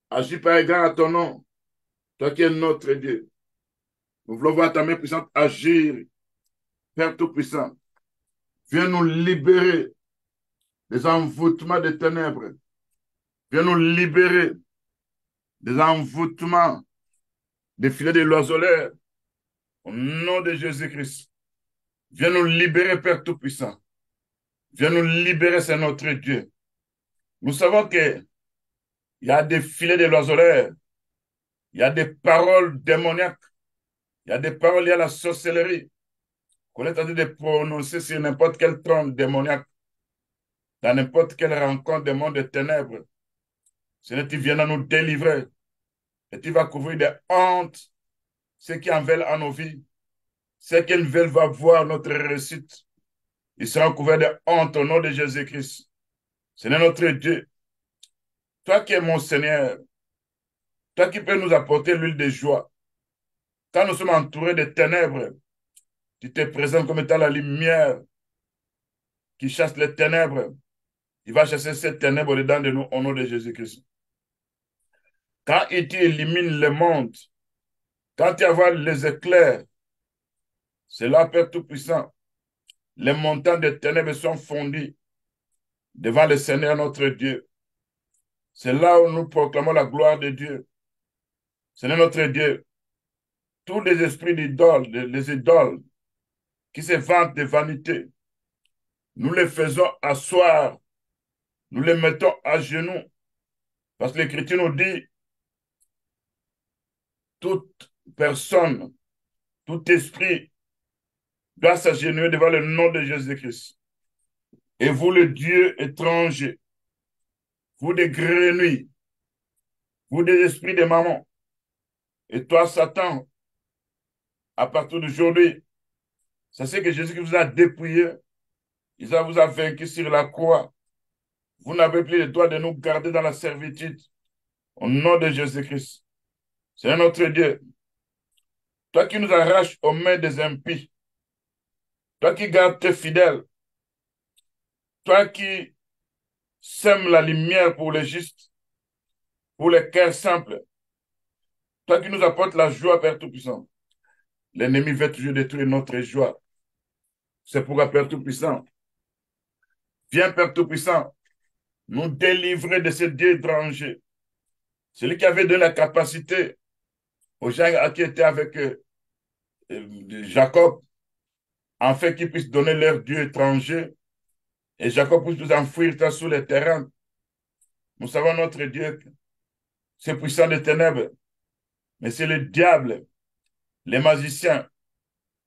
Agis par égard à ton nom. Toi qui es notre Dieu. Nous voulons voir ta main puissante agir. Père Tout-Puissant. Viens nous libérer des envoûtements des ténèbres. Viens nous libérer des envoûtements des filets de l'oiseleur. Au nom de Jésus-Christ. Viens nous libérer, Père Tout-Puissant. Viens nous libérer, c'est notre Dieu. Nous savons qu'il y a des filets de l'oiseleur. Il y a des paroles démoniaques. Il y a des paroles liées à la sorcellerie qu'on est en train de prononcer sur n'importe quel trône démoniaque, dans n'importe quelle rencontre des mondes de ténèbres. Seigneur, tu viens à nous délivrer et tu vas couvrir des hontes ceux qui en veulent à nos vies. Ceux qui veulent va voir notre réussite. Ils seront couverts de honte au nom de Jésus-Christ. Seigneur notre Dieu, toi qui es mon Seigneur, toi qui peux nous apporter l'huile de joie. Quand nous sommes entourés de ténèbres, tu te présentes comme étant la lumière qui chasse les ténèbres. Il va chasser ces ténèbres dedans de nous au nom de Jésus-Christ. Quand tu élimines le monde, quand tu vois les éclairs, c'est là, Père Tout-Puissant, les montagnes de ténèbres sont fondues devant le Seigneur notre Dieu. C'est là où nous proclamons la gloire de Dieu. Seigneur notre Dieu, tous les esprits d'idoles, les idoles qui se vantent de vanité, nous les faisons asseoir, nous les mettons à genoux, parce que l'Écriture nous dit, toute personne, tout esprit doit s'agenouiller devant le nom de Jésus-Christ. Et vous, le Dieu étranger, vous des grenouilles, vous des esprits de maman, et toi, Satan, à partir d'aujourd'hui, sachez que Jésus vous a dépouillé, il vous a vaincu sur la croix. Vous n'avez plus le droit de nous garder dans la servitude. Au nom de Jésus-Christ. C'est notre Dieu. Toi qui nous arraches aux mains des impies, toi qui gardes tes fidèles, toi qui sèmes la lumière pour les justes, pour les cœurs simples, toi qui nous apportes la joie, Père Tout-Puissant. L'ennemi veut toujours détruire notre joie. C'est pourquoi, Père Tout-Puissant, viens, Père Tout-Puissant, nous délivrer de ce Dieu étranger. Celui qui avait donné la capacité aux gens qui étaient avec Jacob, afin qu'ils puissent donner leur Dieu étranger, et Jacob puisse nous enfouir sous les terrains. Nous savons notre Dieu, c'est puissant des ténèbres, mais c'est le diable, les magiciens,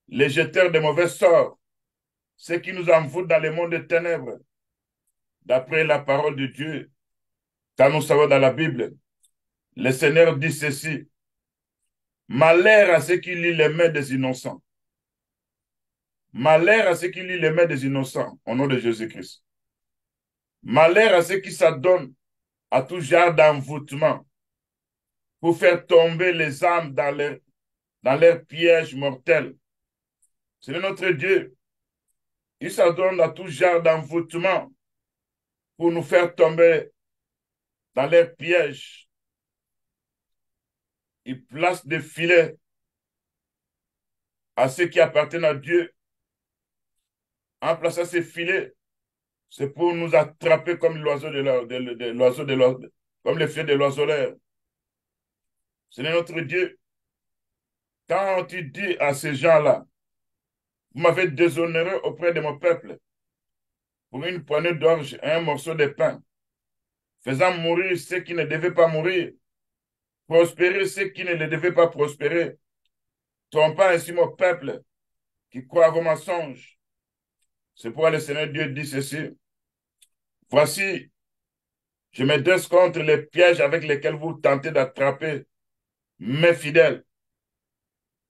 les jeteurs de mauvais sorts. ce qui nous envoûte dans le monde des ténèbres. D'après la parole de Dieu, quand nous savons dans la Bible, le Seigneur dit ceci: malheur à ceux qui lient les mains des innocents. Malheur à ceux qui lient les mains des innocents, au nom de Jésus-Christ. Malheur à ceux qui s'adonnent à tout genre d'envoûtement pour faire tomber les âmes dans leurs pièges mortels. C'est notre Dieu. Il s'adonne à tout genre d'envoûtement pour nous faire tomber dans leurs pièges. Il place des filets à ceux qui appartiennent à Dieu. En plaçant ces filets, c'est pour nous attraper comme l'oiseau comme les filets de l'oiseleur. C'est notre Dieu. Quand tu dis à ces gens-là, vous m'avez déshonoré auprès de mon peuple pour une poignée d'orge et un morceau de pain, faisant mourir ceux qui ne devaient pas mourir, prospérer ceux qui ne devaient pas prospérer, trompant ainsi mon peuple qui croit à vos mensonges. C'est pourquoi le Seigneur Dieu dit ceci: voici, je me dresse contre les pièges avec lesquels vous tentez d'attraper mes fidèles.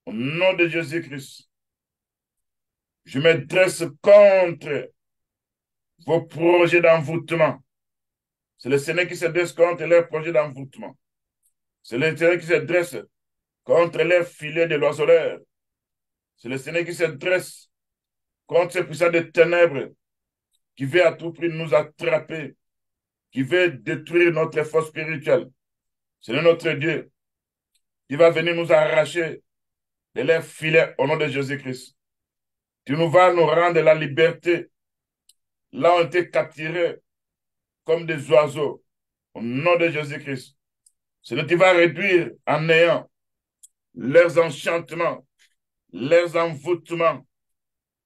Au nom de Jésus-Christ, je me dresse contre vos projets d'envoûtement. C'est le Seigneur qui se dresse contre leurs projets d'envoûtement. C'est le Seigneur qui se dresse contre leurs filets de l'oiseleur. C'est le Seigneur qui se dresse contre ces puissants de ténèbres qui veut à tout prix nous attraper, qui veut détruire notre force spirituelle. C'est notre Dieu qui va venir nous arracher de leurs filets au nom de Jésus-Christ. Tu nous vas nous rendre la liberté. Là, on était capturés comme des oiseaux au nom de Jésus-Christ. Seigneur, tu vas réduire en néant leurs enchantements, leurs envoûtements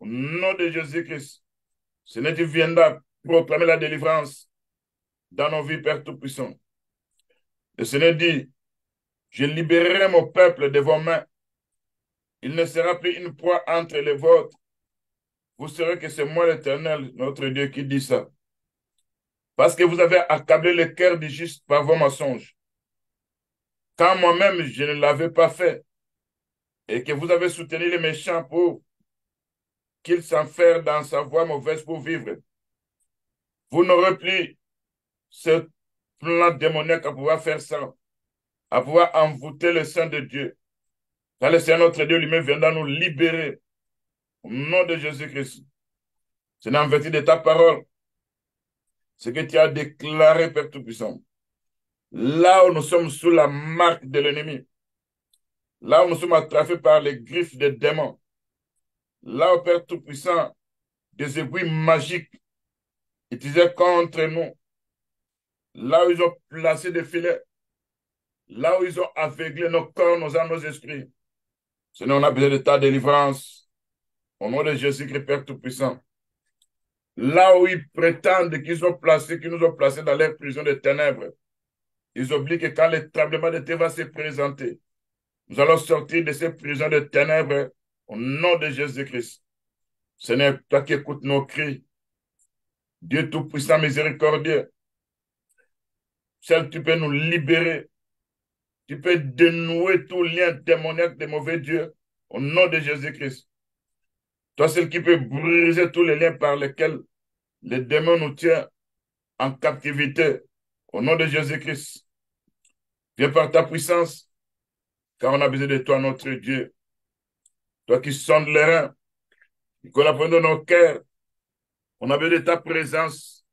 au nom de Jésus-Christ. Seigneur, tu viendras proclamer la délivrance dans nos vies, Père Tout-Puissant. Le Seigneur dit: je libérerai mon peuple de vos mains. Il ne sera plus une proie entre les vôtres. Vous saurez que c'est moi l'Éternel, notre Dieu, qui dit ça. Parce que vous avez accablé le cœur du juste par vos mensonges, quand moi-même je ne l'avais pas fait, et que vous avez soutenu les méchants pour qu'ils s'enferment dans sa voie mauvaise pour vivre. Vous n'aurez plus ce plan démoniaque à pouvoir faire ça, à pouvoir envoûter le Saint de Dieu. Car le Seigneur notre Dieu lui-même viendra nous libérer au nom de Jésus-Christ. C'est en vertu de ta parole, ce que tu as déclaré, Père Tout-Puissant. Là où nous sommes sous la marque de l'ennemi, là où nous sommes attrapés par les griffes des démons, là où, Père Tout-Puissant, des aiguilles magiques utilisées contre nous, là où ils ont placé des filets, là où ils ont aveuglé nos corps, nos âmes, nos esprits. Seigneur, on a besoin de ta délivrance. Au nom de Jésus-Christ, Père Tout-Puissant. Là où ils prétendent qu'ils nous ont placés dans leur prison de ténèbres, ils oublient que quand le tremblement de terre va se présenter, nous allons sortir de ces prisons de ténèbres au nom de Jésus-Christ. Seigneur, toi qui écoutes nos cris, Dieu Tout-Puissant, miséricordieux, seul tu peux nous libérer. Tu peux dénouer tout lien démoniaque de mauvais dieux au nom de Jésus-Christ. Toi, seul qui peut briser tous les liens par lesquels les démons nous tiennent en captivité au nom de Jésus-Christ. Viens par ta puissance, car on a besoin de toi, notre Dieu. Toi qui sondes les reins, qui collabores dans nos cœurs, on a besoin de ta présence.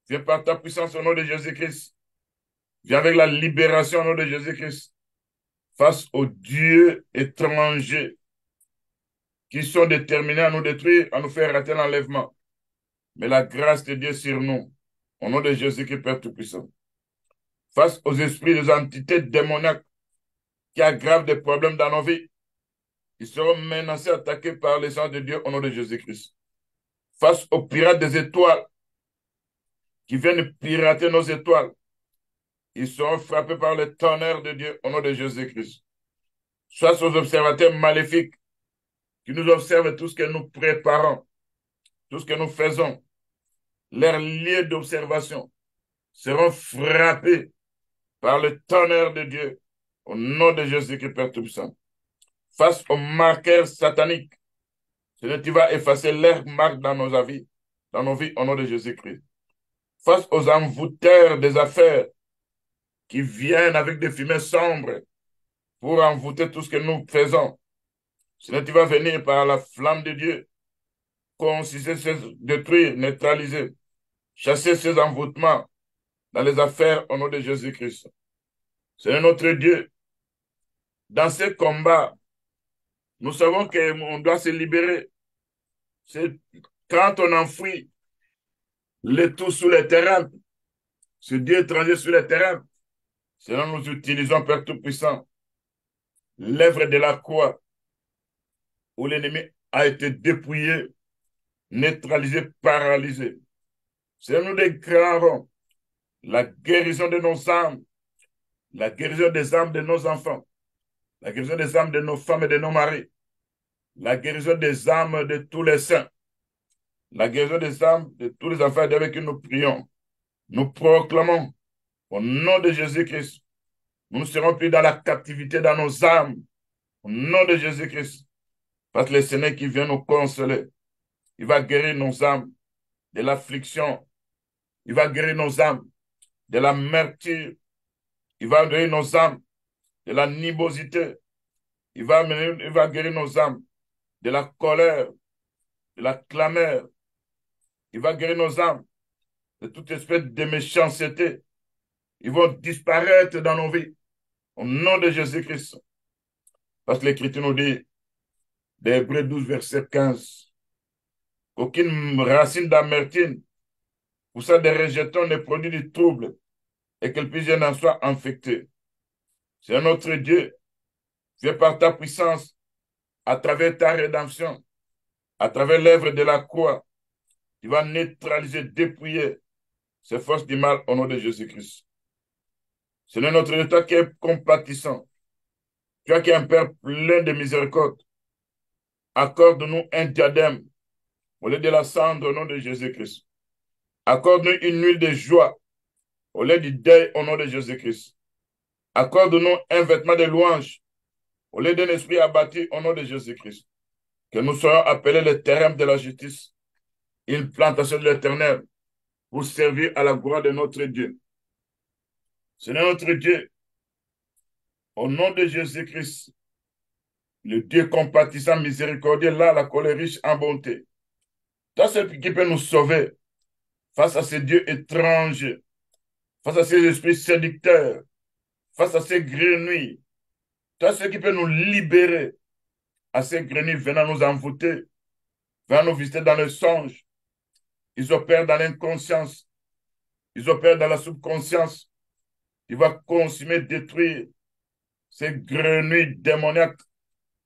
Viens par ta puissance au nom de Jésus-Christ. Viens avec la libération au nom de Jésus-Christ. Face aux dieux étrangers qui sont déterminés à nous détruire, à nous faire rater l'enlèvement. Mais la grâce de Dieu sur nous, au nom de Jésus-Christ, Père Tout-Puissant. Face aux esprits des entités démoniaques qui aggravent des problèmes dans nos vies, ils seront menacés, attaqués par les sang de Dieu au nom de Jésus-Christ. Face aux pirates des étoiles qui viennent pirater nos étoiles, ils seront frappés par le tonnerre de Dieu au nom de Jésus-Christ. Face aux observateurs maléfiques qui nous observent tout ce que nous préparons, tout ce que nous faisons, leurs lieux d'observation seront frappés par le tonnerre de Dieu au nom de Jésus-Christ, Père Tout-Puissant. Face aux marqueurs sataniques, Seigneur, tu vas effacer leurs marques dans nos vies, au nom de Jésus-Christ. Face aux envoûteurs des affaires qui viennent avec des fumées sombres pour envoûter tout ce que nous faisons, Seigneur, tu vas venir par la flamme de Dieu, consister, détruire, neutraliser, chasser ces envoûtements dans les affaires au nom de Jésus-Christ. Seigneur notre Dieu, dans ces combats, nous savons qu'on doit se libérer. C'est quand on enfouit le tout sous le terrain, ce Dieu étranger sur le terrain, Seigneur, nous utilisons, Père Tout-Puissant, l'œuvre de la croix où l'ennemi a été dépouillé, neutralisé, paralysé. Seigneur, nous déclarons la guérison de nos âmes, la guérison des âmes de nos enfants, la guérison des âmes de nos femmes et de nos maris, la guérison des âmes de tous les saints, la guérison des âmes de tous les enfants avec qui nous prions. Nous proclamons au nom de Jésus-Christ, nous ne serons plus dans la captivité dans nos âmes, au nom de Jésus-Christ, parce que le Seigneur qui vient nous consoler, il va guérir nos âmes de l'affliction, il va guérir nos âmes de la l'amertume, il va guérir nos âmes de la nibosité, il va guérir nos âmes de la colère, de la clameur, il va guérir nos âmes de toute espèce de méchanceté. Ils vont disparaître dans nos vies au nom de Jésus-Christ. Parce que l'Écriture nous dit, d'Hébreux 12, verset 15, qu'aucune racine d'amertume ou ça des rejetons ne produit du trouble et que le plusieurs en soit infecté. C'est notre Dieu, viens par ta puissance, à travers ta rédemption, à travers l'œuvre de la croix, tu vas neutraliser, dépouiller ces forces du mal au nom de Jésus-Christ. C'est notre Dieu, toi qui es compatissant, toi qui es un Père plein de miséricorde, accorde-nous un diadème au lieu de la cendre au nom de Jésus-Christ. Accorde-nous une huile de joie au lieu du deuil au nom de Jésus-Christ. Accorde-nous un vêtement de louange au lieu d'un esprit abattu au nom de Jésus-Christ. Que nous soyons appelés les terrains de la justice, une plantation de l'Éternel pour servir à la gloire de notre Dieu. Seigneur notre Dieu, au nom de Jésus-Christ, le Dieu compatissant, miséricordieux, là, la colère riche en bonté. Toi, celui qui peut nous sauver face à ces dieux étranges, face à ces esprits séducteurs, face à ces grenouilles. Toi, celui qui peut nous libérer à ces grenouilles venant nous envoûter, venant nous visiter dans le songe. Ils opèrent dans l'inconscience, ils opèrent dans la subconscience. Il va consumer, détruire ces grenouilles démoniaques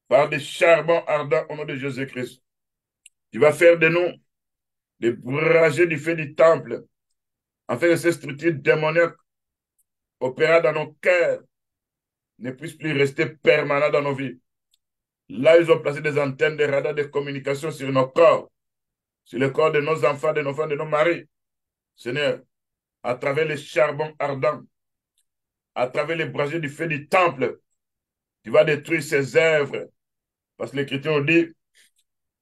par des charbons ardents au nom de Jésus-Christ. Il va faire de nous des bragers du feu du temple, afin que ces structures démoniaques opérant dans nos cœurs ne puissent plus rester permanentes dans nos vies. Là, ils ont placé des antennes de radars de communication sur nos corps, sur le corps de nos enfants, de nos femmes, de nos maris. Seigneur, à travers les charbons ardents, à travers les brasiers du feu du temple, tu vas détruire ces œuvres. Parce que l'Écriture nous dit,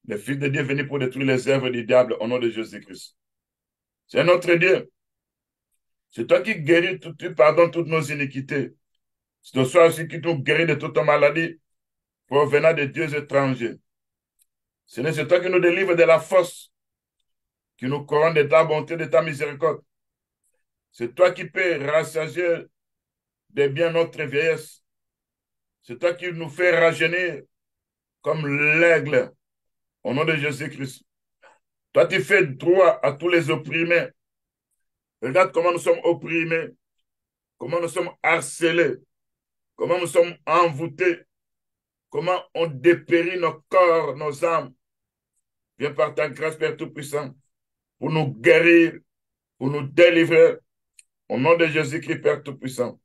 le Fils de Dieu est venu pour détruire les œuvres du diable au nom de Jésus-Christ. C'est notre Dieu. C'est toi qui guéris, tu pardonnes toutes nos iniquités. C'est toi aussi qui nous guéris de toute maladie provenant de dieux étrangers. Seigneur, c'est toi qui nous délivres de la force, qui nous couronne de ta bonté, de ta miséricorde. C'est toi qui peux rassasier de bien notre vieillesse. C'est toi qui nous fais rajeunir comme l'aigle au nom de Jésus-Christ. Toi, tu fais droit à tous les opprimés. Regarde comment nous sommes opprimés, comment nous sommes harcelés, comment nous sommes envoûtés, comment on dépérit nos corps, nos âmes. Viens par ta grâce, Père Tout-Puissant, pour nous guérir, pour nous délivrer. Au nom de Jésus-Christ, Père Tout-Puissant.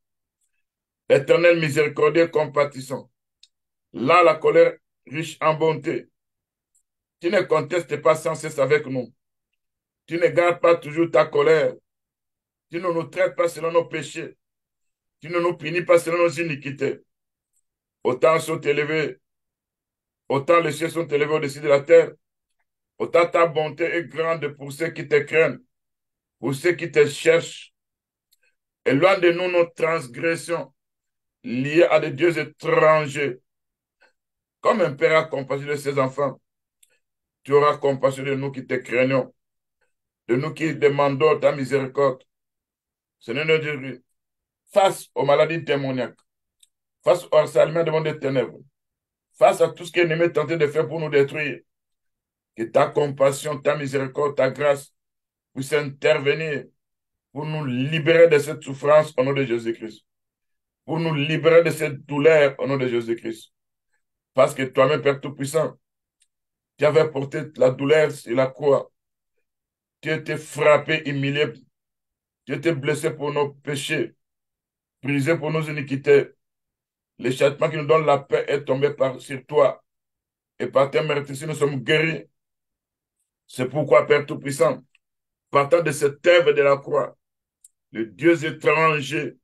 Éternel miséricordieux, compatissant. Là, la colère riche en bonté. Tu ne contestes pas sans cesse avec nous. Tu ne gardes pas toujours ta colère. Tu ne nous traites pas selon nos péchés. Tu ne nous punis pas selon nos iniquités. Autant sont élevés, autant les cieux sont élevés au-dessus de la terre. Autant ta bonté est grande pour ceux qui te craignent, pour ceux qui te cherchent. Éloigne de nous nos transgressions liées à des dieux étrangers. Comme un père a compassion de ses enfants, tu auras compassion de nous qui te craignons, de nous qui demandons ta miséricorde. Seigneur notre Dieu, face aux maladies démoniaques, face au harcèlement du monde des ténèbres, face à tout ce que l'ennemi est tenté de faire pour nous détruire, que ta compassion, ta miséricorde, ta grâce puissent intervenir pour nous libérer de cette souffrance au nom de Jésus-Christ, pour nous libérer de cette douleur au nom de Jésus-Christ. Parce que toi-même, Père Tout-Puissant, tu avais porté la douleur sur la croix. Tu étais frappé, humilié. Tu étais blessé pour nos péchés, brisé pour nos iniquités. Le châtiment qui nous donne la paix est tombé sur toi. Et par tes meurtrissures, nous sommes guéris. C'est pourquoi, Père Tout-Puissant, partant de cette œuvre de la croix, le Dieu étranger,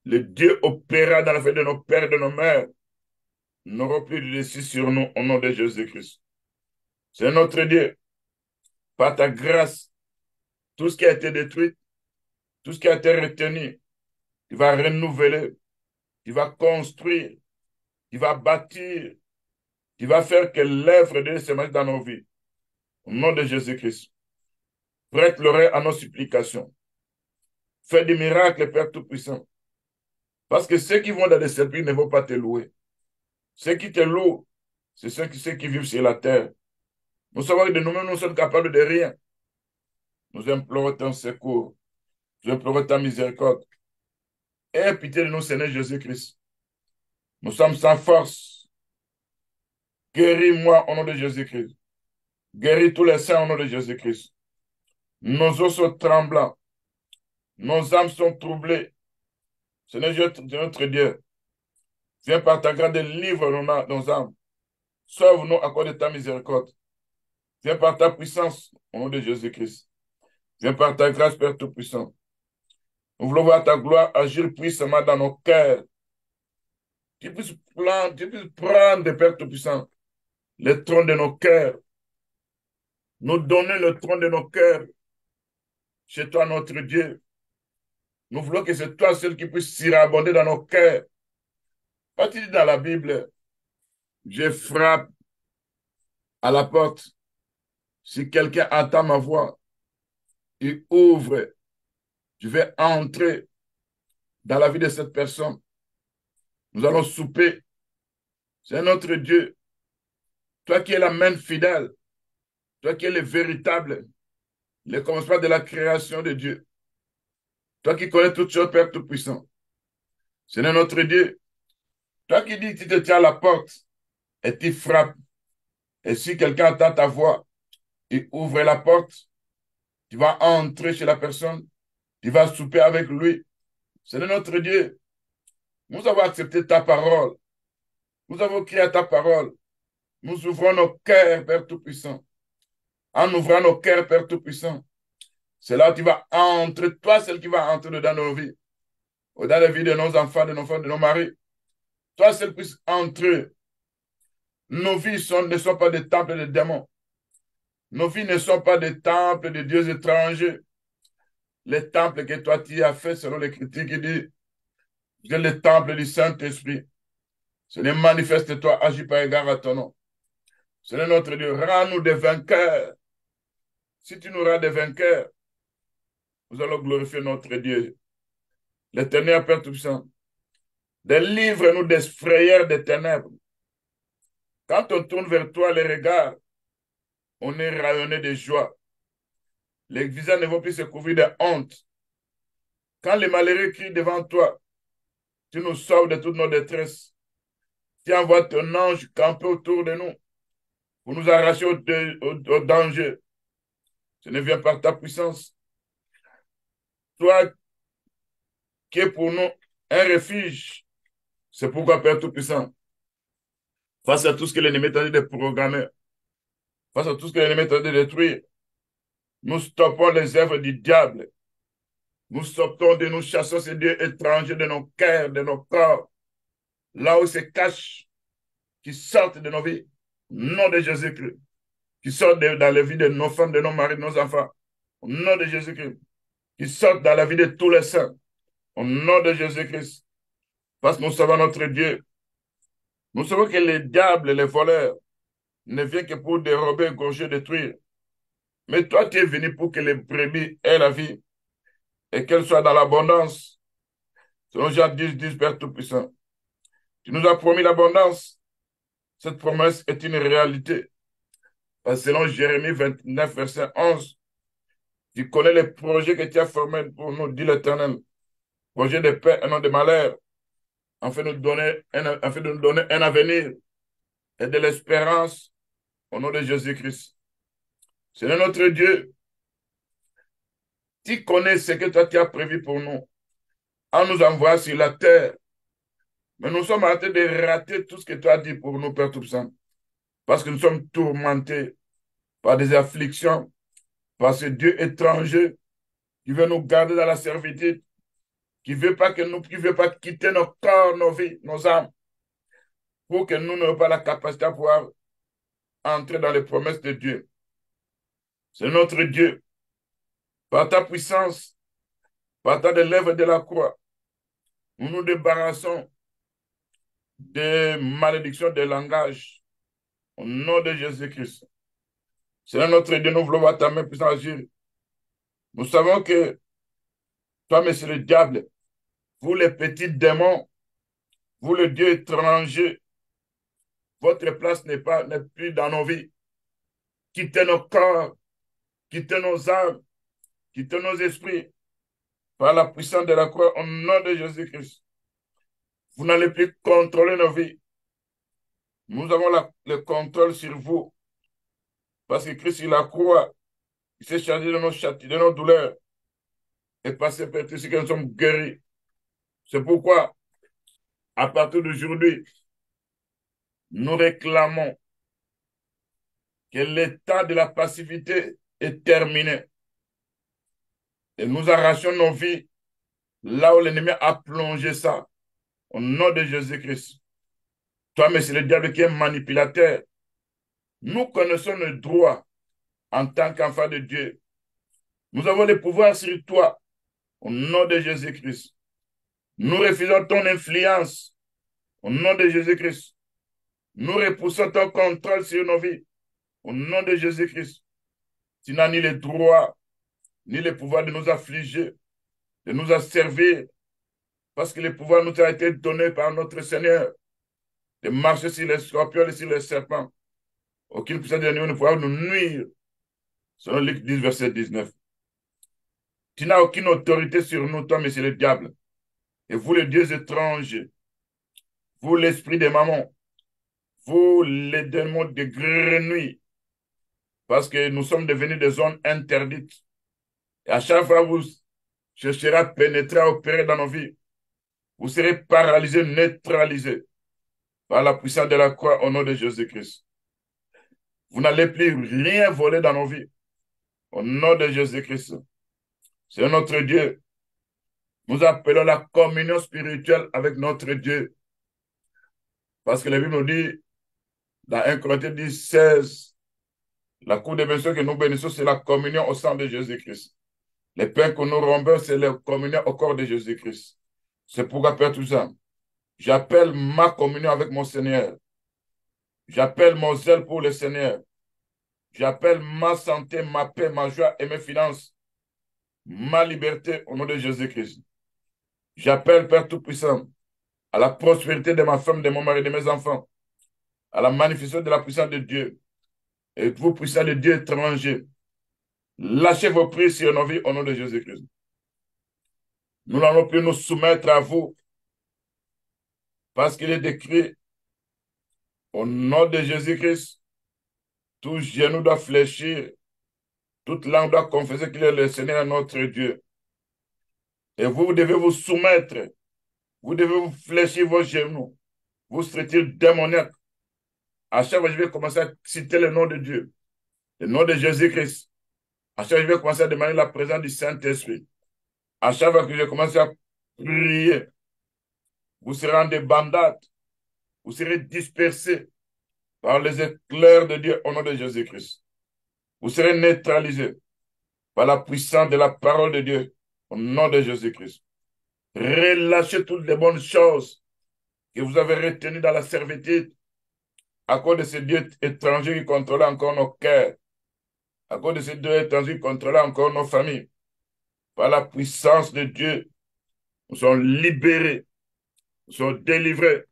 le Dieu opéra dans la vie de nos pères et de nos mères, n'aura plus de dessus sur nous au nom de Jésus-Christ. C'est notre Dieu. Par ta grâce, tout ce qui a été détruit, tout ce qui a été retenu, tu vas renouveler, tu vas construire, tu vas bâtir, tu vas faire que l'œuvre de Dieu se mette dans nos vies. Au nom de Jésus-Christ. Prête l'oreille à nos supplications. Fais des miracles, Père Tout-Puissant. Parce que ceux qui vont dans les sépulcres ne vont pas te louer. Ceux qui te louent, c'est ceux qui vivent sur la terre. Nous savons que de nous-mêmes, nous sommes capables de rien. Nous implorons ton secours. Nous implorons ta miséricorde. Aie pitié de nous, Seigneur Jésus-Christ. Nous sommes sans force. Guéris-moi au nom de Jésus-Christ. Guéris tous les saints au nom de Jésus-Christ. Nos os sont tremblants. Nos âmes sont troublées. Seigneur notre Dieu, viens par ta grâce de livre nos âmes. Sauve-nous à cause de ta miséricorde. Viens par ta puissance au nom de Jésus-Christ. Viens par ta grâce, Père Tout-Puissant. Nous voulons voir ta gloire agir puissamment dans nos cœurs. Tu puisses prendre, Père Tout-Puissant, le trône de nos cœurs. Nous donner le trône de nos cœurs chez toi, notre Dieu. Nous voulons que c'est toi seul qui puisse surabonder dans nos cœurs. Quand tu dis dans la Bible, je frappe à la porte. Si quelqu'un entend ma voix, il ouvre. Je vais entrer dans la vie de cette personne. Nous allons souper. C'est notre Dieu. Toi qui es la main fidèle. Toi qui es le véritable. Le commencement de la création de Dieu. Toi qui connais toutes choses, Père Tout-Puissant. C'est notre Dieu. Toi qui dis, tu te tiens à la porte et tu frappes. Et si quelqu'un entend ta voix, il ouvre la porte. Tu vas entrer chez la personne. Tu vas souper avec lui. C'est notre Dieu. Nous avons accepté ta parole. Nous avons crié à ta parole. Nous ouvrons nos cœurs, Père Tout-Puissant. En ouvrant nos cœurs, Père Tout-Puissant, c'est là où tu vas entrer, toi, celle qui va entrer dans nos vies, dans la vie de nos enfants, de nos femmes, de nos maris. Toi, celle qui puisse entrer. Nos vies ne sont pas des temples de démons. Nos vies ne sont pas des temples de dieux étrangers. Les temples que toi, tu as fait selon les critiques qui disent, c'est le temple du Saint-Esprit. Seigneur, manifeste-toi, agis par égard à ton nom. Seigneur notre Dieu, rends-nous des vainqueurs. Si tu nous rends des vainqueurs, nous allons glorifier notre Dieu. L'Éternel Père Tout-Puissant, délivre-nous des frayeurs des ténèbres. Quand on tourne vers toi les regards, on est rayonné de joie. Les visages ne vont plus se couvrir de honte. Quand les malheureux crient devant toi, tu nous sauves de toutes nos détresses. Tu envoies ton ange camper autour de nous pour nous arracher au danger. Ce ne vient par ta puissance. Toi qui es pour nous un refuge. C'est pourquoi, Père Tout-Puissant, face à tout ce que l'ennemi t'a dit de programmer, face à tout ce que l'ennemi est en train de détruire. Nous stoppons les œuvres du diable. Nous sortons de nous, chassons ces dieux étrangers de nos cœurs, de nos corps, là où ils se cachent, qui sortent de nos vies. Au nom de Jésus-Christ. Qui sortent dans la vie de nos femmes, de nos maris, de nos enfants. Au nom de Jésus-Christ. Qui sortent dans la vie de tous les saints. Au nom de Jésus-Christ. Parce que nous savons notre Dieu. Nous savons que les diables, les voleurs, ne viennent que pour dérober, égorger, détruire. Mais toi, tu es venu pour que les brebis aient la vie et qu'elles soient dans l'abondance. Selon Jean 10, Père Tout-Puissant. Tu nous as promis l'abondance. Cette promesse est une réalité. Parce que selon Jérémie 29, verset 11, tu connais les projets que tu as formés pour nous, dit l'Éternel. Projet de paix et non de malheur, afin afin de nous donner un avenir et de l'espérance au nom de Jésus-Christ. Seigneur notre Dieu, tu connais ce que toi tu as prévu pour nous, en nous envoyant sur la terre. Mais nous sommes en train de rater tout ce que tu as dit pour nous, Père Tout-Puissant, parce que nous sommes tourmentés par des afflictions, par ce Dieu étranger qui veut nous garder dans la servitude, qui veut pas quitter nos corps, nos vies, nos âmes, pour que nous n'ayons pas la capacité à pouvoir entrer dans les promesses de Dieu. C'est notre Dieu. Par ta puissance, par ta l'œuvre de la croix, nous nous débarrassons des malédictions des langages au nom de Jésus-Christ. C'est notre Dieu, nous voulons voir ta main puissante agir. Nous savons que toi, monsieur le diable, vous les petits démons, vous le Dieu étranger, votre place n'est plus dans nos vies. Quittez nos corps, quittez nos âmes, quittez nos esprits par la puissance de la croix au nom de Jésus-Christ. Vous n'allez plus contrôler nos vies. Nous avons le contrôle sur vous. Parce que Christ, il la croix, il s'est chargé de nos châtiments, de nos douleurs. Et passé par tout ce que nous sommes guéris. C'est pourquoi, à partir d'aujourd'hui, nous réclamons que l'état de la passivité est terminé. Et nous arrachons nos vies là où l'ennemi a plongé ça. Au nom de Jésus-Christ. Toi, mais c'est le diable qui est manipulateur. Nous connaissons le droit en tant qu'enfant de Dieu. Nous avons le pouvoir sur toi. Au nom de Jésus-Christ. Nous refusons ton influence. Au nom de Jésus-Christ. Nous repoussons ton contrôle sur nos vies. Au nom de Jésus-Christ. Tu n'as ni le droit, ni le pouvoir de nous affliger, de nous asservir, parce que le pouvoir nous a été donné par notre Seigneur, de marcher sur les scorpions et sur les serpents. Aucune puissance de l'ennemi ne pourra nous nuire. Selon Luc 10, verset 19. Tu n'as aucune autorité sur nous, toi, monsieur le diable. Et vous, les dieux étrangers, vous, l'esprit des mamans, vous, les démons de grenouilles, parce que nous sommes devenus des zones interdites. Et à chaque fois, vous chercherez à pénétrer, à opérer dans nos vies. Vous serez paralysés, neutralisés par la puissance de la croix au nom de Jésus-Christ. Vous n'allez plus rien voler dans nos vies au nom de Jésus-Christ. C'est notre Dieu. Nous appelons la communion spirituelle avec notre Dieu. Parce que la Bible nous dit, dans 1 Corinthiens 10, 16, la cour des bénédictions que nous bénissons, c'est la communion au sang de Jésus-Christ. Les pains que nous rompons, c'est la communion au corps de Jésus-Christ. C'est pourquoi, Père tout ça, j'appelle ma communion avec mon Seigneur. J'appelle mon zèle pour le Seigneur. J'appelle ma santé, ma paix, ma joie et mes finances, ma liberté au nom de Jésus-Christ. J'appelle, Père Tout-Puissant, à la prospérité de ma femme, de mon mari, de mes enfants, à la manifestation de la puissance de Dieu. Et vous, puissants de Dieu étrangers, lâchez vos prix sur nos vies au nom de Jésus-Christ. Nous n'allons plus nous soumettre à vous, parce qu'il est écrit, au nom de Jésus-Christ, tout genou doit fléchir, toute langue doit confesser qu'il est le Seigneur notre Dieu. Et vous devez vous soumettre, vous devez vous fléchir vos genoux, vous structures démoniaques. À chaque fois, je vais commencer à citer le nom de Dieu. Le nom de Jésus-Christ. À chaque fois que je vais commencer à demander la présence du Saint-Esprit. À chaque fois que je commence à prier, vous serez en débandade. Vous serez dispersés par les éclairs de Dieu au nom de Jésus-Christ. Vous serez neutralisés par la puissance de la parole de Dieu au nom de Jésus-Christ. Relâchez toutes les bonnes choses que vous avez retenues dans la servitude à cause de ces dieux étrangers qui contrôlent encore nos cœurs, à cause de ces dieux étrangers qui contrôlent encore nos familles. Par la puissance de Dieu, nous sommes libérés, nous sommes délivrés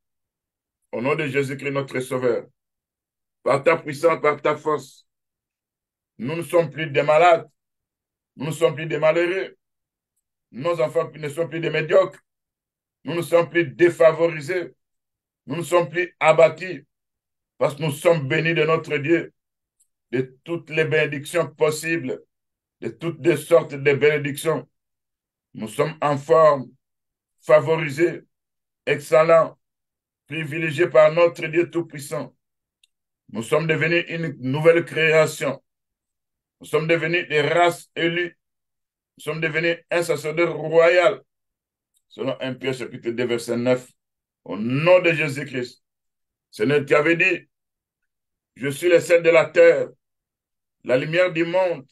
au nom de Jésus-Christ, notre Sauveur. Par ta puissance, par ta force, nous ne sommes plus des malades, nous ne sommes plus des malheureux, nos enfants ne sont plus des médiocres, nous ne sommes plus défavorisés, nous ne sommes plus abattus, parce que nous sommes bénis de notre Dieu, de toutes les bénédictions possibles, de toutes les sortes de bénédictions. Nous sommes en forme, favorisés, excellents, privilégiés par notre Dieu Tout-Puissant. Nous sommes devenus une nouvelle création. Nous sommes devenus des races élues. Nous sommes devenus un sacerdoce royal. Selon 1 Pierre chapitre 2, verset 9. Au nom de Jésus-Christ. Seigneur, tu avais dit, je suis le sel de la terre, la lumière du monde.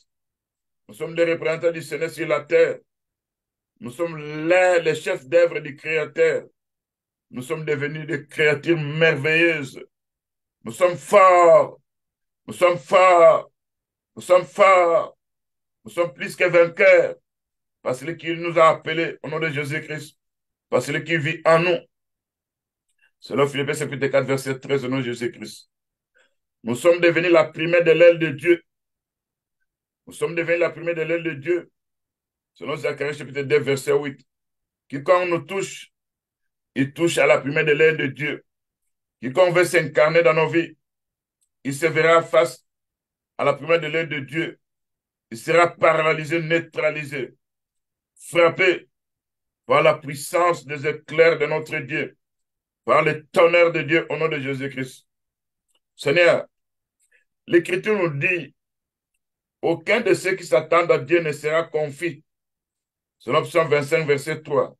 Nous sommes des représentants du Seigneur sur la terre. Nous sommes les chefs d'œuvre du Créateur. Nous sommes devenus des créatures merveilleuses. Nous sommes forts. Nous sommes forts. Nous sommes forts. Nous sommes plus que vainqueurs. Parce qu'il nous a appelés au nom de Jésus-Christ. Parce qu'il vit en nous. Selon Philippiens chapitre 4, verset 13, au nom de Jésus-Christ. Nous sommes devenus la primeur de l'aile de Dieu. Nous sommes devenus la primeur de l'aile de Dieu. Selon Zacharie chapitre 2, verset 8. Quiconque nous touche, il touche à la primeur de l'aile de Dieu. Quiconque veut s'incarner dans nos vies, il se verra face à la primeur de l'aile de Dieu. Il sera paralysé, neutralisé, frappé par la puissance des éclairs de notre Dieu, par le tonnerre de Dieu au nom de Jésus-Christ. Seigneur, l'Écriture nous dit, aucun de ceux qui s'attendent à Dieu ne sera confit. Selon Psaume 25, verset 3.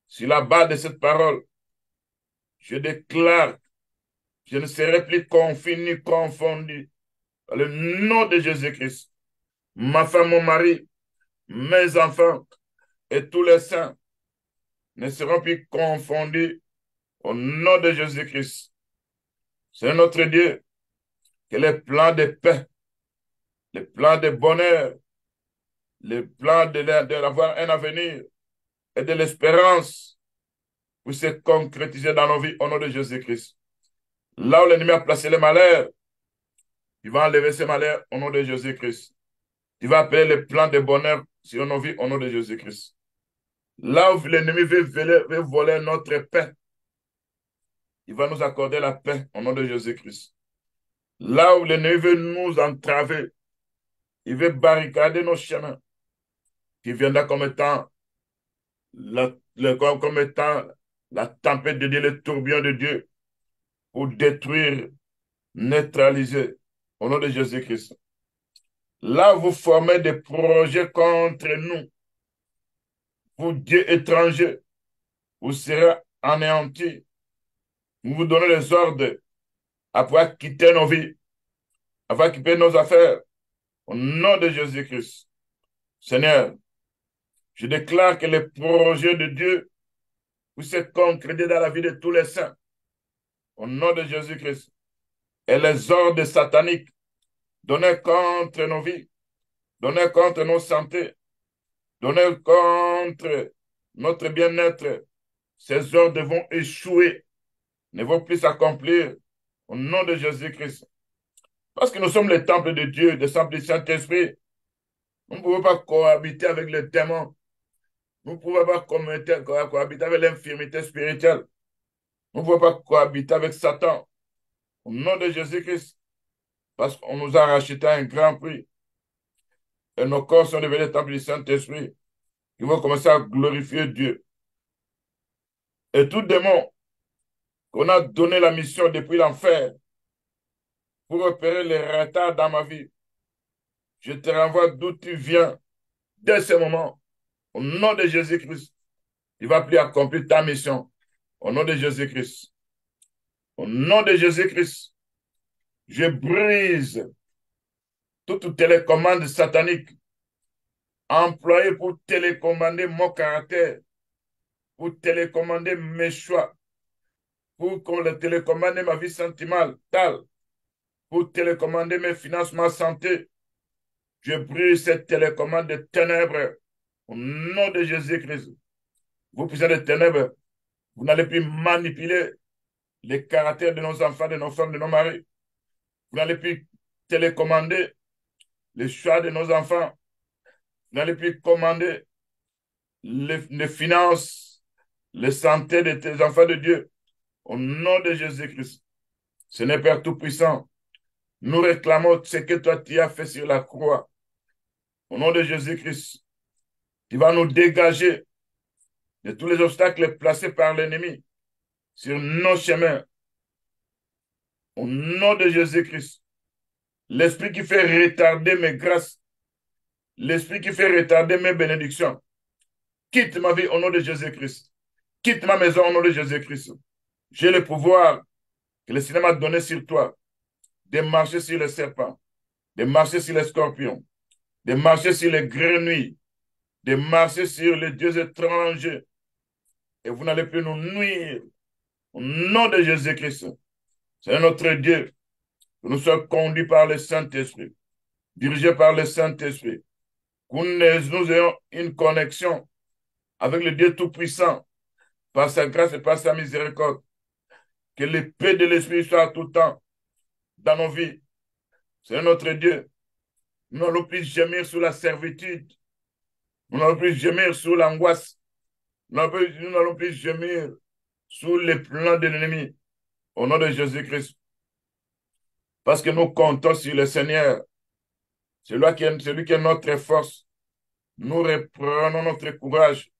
Sur la base de cette parole, je déclare, je ne serai plus confit ni confondu. Dans le nom de Jésus-Christ, ma femme, mon mari, mes enfants et tous les saints ne seront plus confondus au nom de Jésus-Christ. C'est notre Dieu que les plans de paix, les plans de bonheur, les plans d'avoir un avenir et de l'espérance puissent se concrétiser dans nos vies au nom de Jésus-Christ. Là où l'ennemi a placé les malheurs, il va enlever ces malheurs au nom de Jésus-Christ. Il va appeler les plans de bonheur sur nos vies au nom de Jésus-Christ. Là où l'ennemi veut voler notre paix, il va nous accorder la paix au nom de Jésus-Christ. Là où l'ennemi veut nous entraver, il veut barricader nos chemins, qui viendra comme étant la tempête de Dieu, le tourbillon de Dieu, pour détruire, neutraliser, au nom de Jésus-Christ. Là, vous formez des projets contre nous, vous, Dieu étranger, vous serez anéantis. Nous vous donnons les ordres après quitter nos vies, après quitter nos affaires, au nom de Jésus-Christ. Seigneur, je déclare que les projets de Dieu puissent se concrétiser dans la vie de tous les saints, au nom de Jésus-Christ. Et les ordres sataniques donnés contre nos vies, donnés contre nos santé, donnés contre notre bien-être, ces ordres vont échouer, ne vont plus s'accomplir au nom de Jésus-Christ. Parce que nous sommes les temples de Dieu, des temples du Saint-Esprit. Nous ne pouvons pas cohabiter avec les démons. Nous ne pouvons pas cohabiter avec l'infirmité spirituelle. Nous ne pouvons pas cohabiter avec Satan. Au nom de Jésus-Christ. Parce qu'on nous a racheté un grand prix. Et nos corps sont devenus les temples du Saint-Esprit. Ils vont commencer à glorifier Dieu. Et tout démon qu'on a donné la mission depuis l'enfer pour repérer les retards dans ma vie. Je te renvoie d'où tu viens dès ce moment. Au nom de Jésus-Christ, tu vas plus accomplir ta mission. Au nom de Jésus-Christ. Au nom de Jésus-Christ, je brise toute télécommande satanique employée pour télécommander mon caractère, pour télécommander mes choix, pour qu'on le télécommande ma vie sentimentale, pour télécommander mes finances, ma santé. Je brise cette télécommande de ténèbres au nom de Jésus-Christ. Vous puissiez de ténèbres, vous n'allez plus manipuler les caractères de nos enfants, de nos femmes, de nos maris. Vous n'allez plus télécommander les choix de nos enfants. Vous n'allez plus commander les finances, les santé de tes enfants de Dieu. Au nom de Jésus-Christ. Seigneur Père Tout-Puissant, nous réclamons ce que toi tu as fait sur la croix. Au nom de Jésus-Christ, tu vas nous dégager de tous les obstacles placés par l'ennemi sur nos chemins. Au nom de Jésus-Christ, l'esprit qui fait retarder mes grâces, l'esprit qui fait retarder mes bénédictions, quitte ma vie au nom de Jésus-Christ. Quitte ma maison au nom de Jésus-Christ. J'ai le pouvoir que le Seigneur m'a donné sur toi de marcher sur les serpents, de marcher sur les scorpions, de marcher sur les grenouilles, de marcher sur les dieux étrangers. Et vous n'allez plus nous nuire. Au nom de Jésus-Christ, c'est notre Dieu. Que nous soyons conduits par le Saint-Esprit, dirigés par le Saint-Esprit. Que nous ayons une connexion avec le Dieu Tout-Puissant, par sa grâce et par sa miséricorde. Que l'épée de l'Esprit soit tout le temps dans nos vies. C'est notre Dieu. Nous n'allons plus gémir sous la servitude. Nous n'allons plus gémir sous l'angoisse. Nous n'allons plus gémir sous les plans de l'ennemi. Au nom de Jésus-Christ. Parce que nous comptons sur le Seigneur. Celui qui est notre force. Nous reprenons notre courage.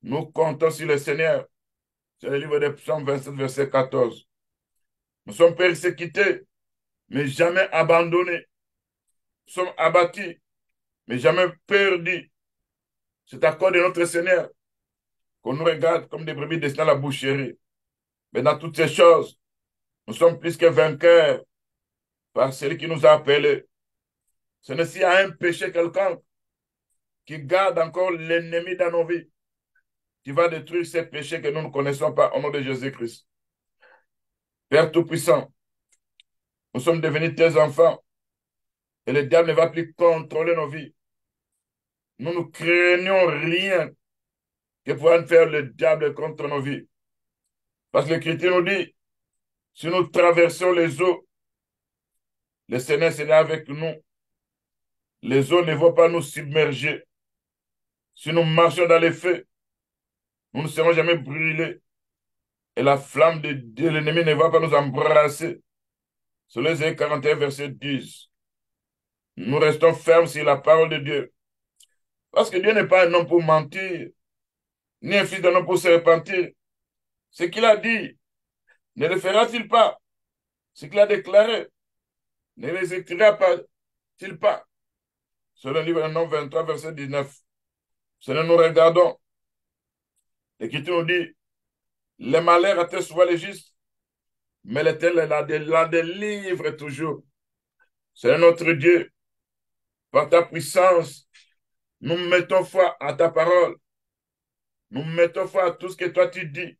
Nous comptons sur le Seigneur. C'est le livre de Psaume 27, verset 14. Nous sommes persécutés, mais jamais abandonnés. Nous sommes abattus, mais jamais perdus. C'est à cause de notre Seigneur qu'on nous regarde comme des brebis destinées à la boucherie. Mais dans toutes ces choses, nous sommes plus que vainqueurs par celui qui nous a appelés. Ce n'est s'il y a un péché quelconque qui garde encore l'ennemi dans nos vies, qui va détruire ces péchés que nous ne connaissons pas au nom de Jésus-Christ. Père Tout-Puissant, nous sommes devenus tes enfants et le diable ne va plus contrôler nos vies. Nous ne craignons rien que pourra faire le diable contre nos vies. Parce que l'Écriture nous dit, si nous traversons les eaux, le Seigneur sera avec nous. Les eaux ne vont pas nous submerger. Si nous marchons dans les feux, nous ne serons jamais brûlés. Et la flamme de l'ennemi ne va pas nous embrasser. Sur les 41, verset 10. Nous restons fermes sur la parole de Dieu. Parce que Dieu n'est pas un homme pour mentir, ni un fils d'un homme pour se repentir. Ce qu'il a dit, ne le fera-t-il pas? Ce qu'il a déclaré, ne l'exécutera-t-il pas? Selon le livre de Nom 23, verset 19. Seigneur, nous regardons. L'Écriture nous dit, les malheurs atteignent souvent les justes, mais l'Éternel la délivre toujours. C'est notre Dieu. Par ta puissance, nous mettons foi à ta parole. Nous mettons foi à tout ce que toi tu dis.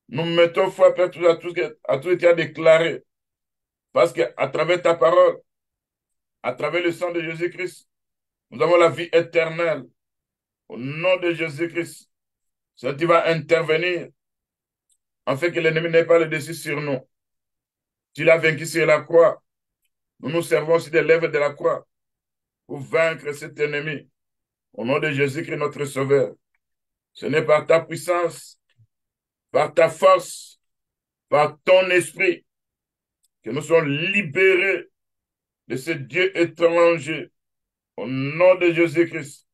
Nous mettons foi à tout ce que tu as déclaré. Parce qu'à travers ta parole, à travers le sang de Jésus-Christ, nous avons la vie éternelle. Au nom de Jésus-Christ, tu vas intervenir en fait que l'ennemi n'ait pas le dessus sur nous. Tu l'as vaincu sur la croix. Nous nous servons aussi des lèvres de la croix pour vaincre cet ennemi. Au nom de Jésus-Christ, notre Sauveur. Ce n'est par ta puissance, par ta force, par ton esprit que nous sommes libérés de ce Dieu étranger. Au nom de Jésus-Christ.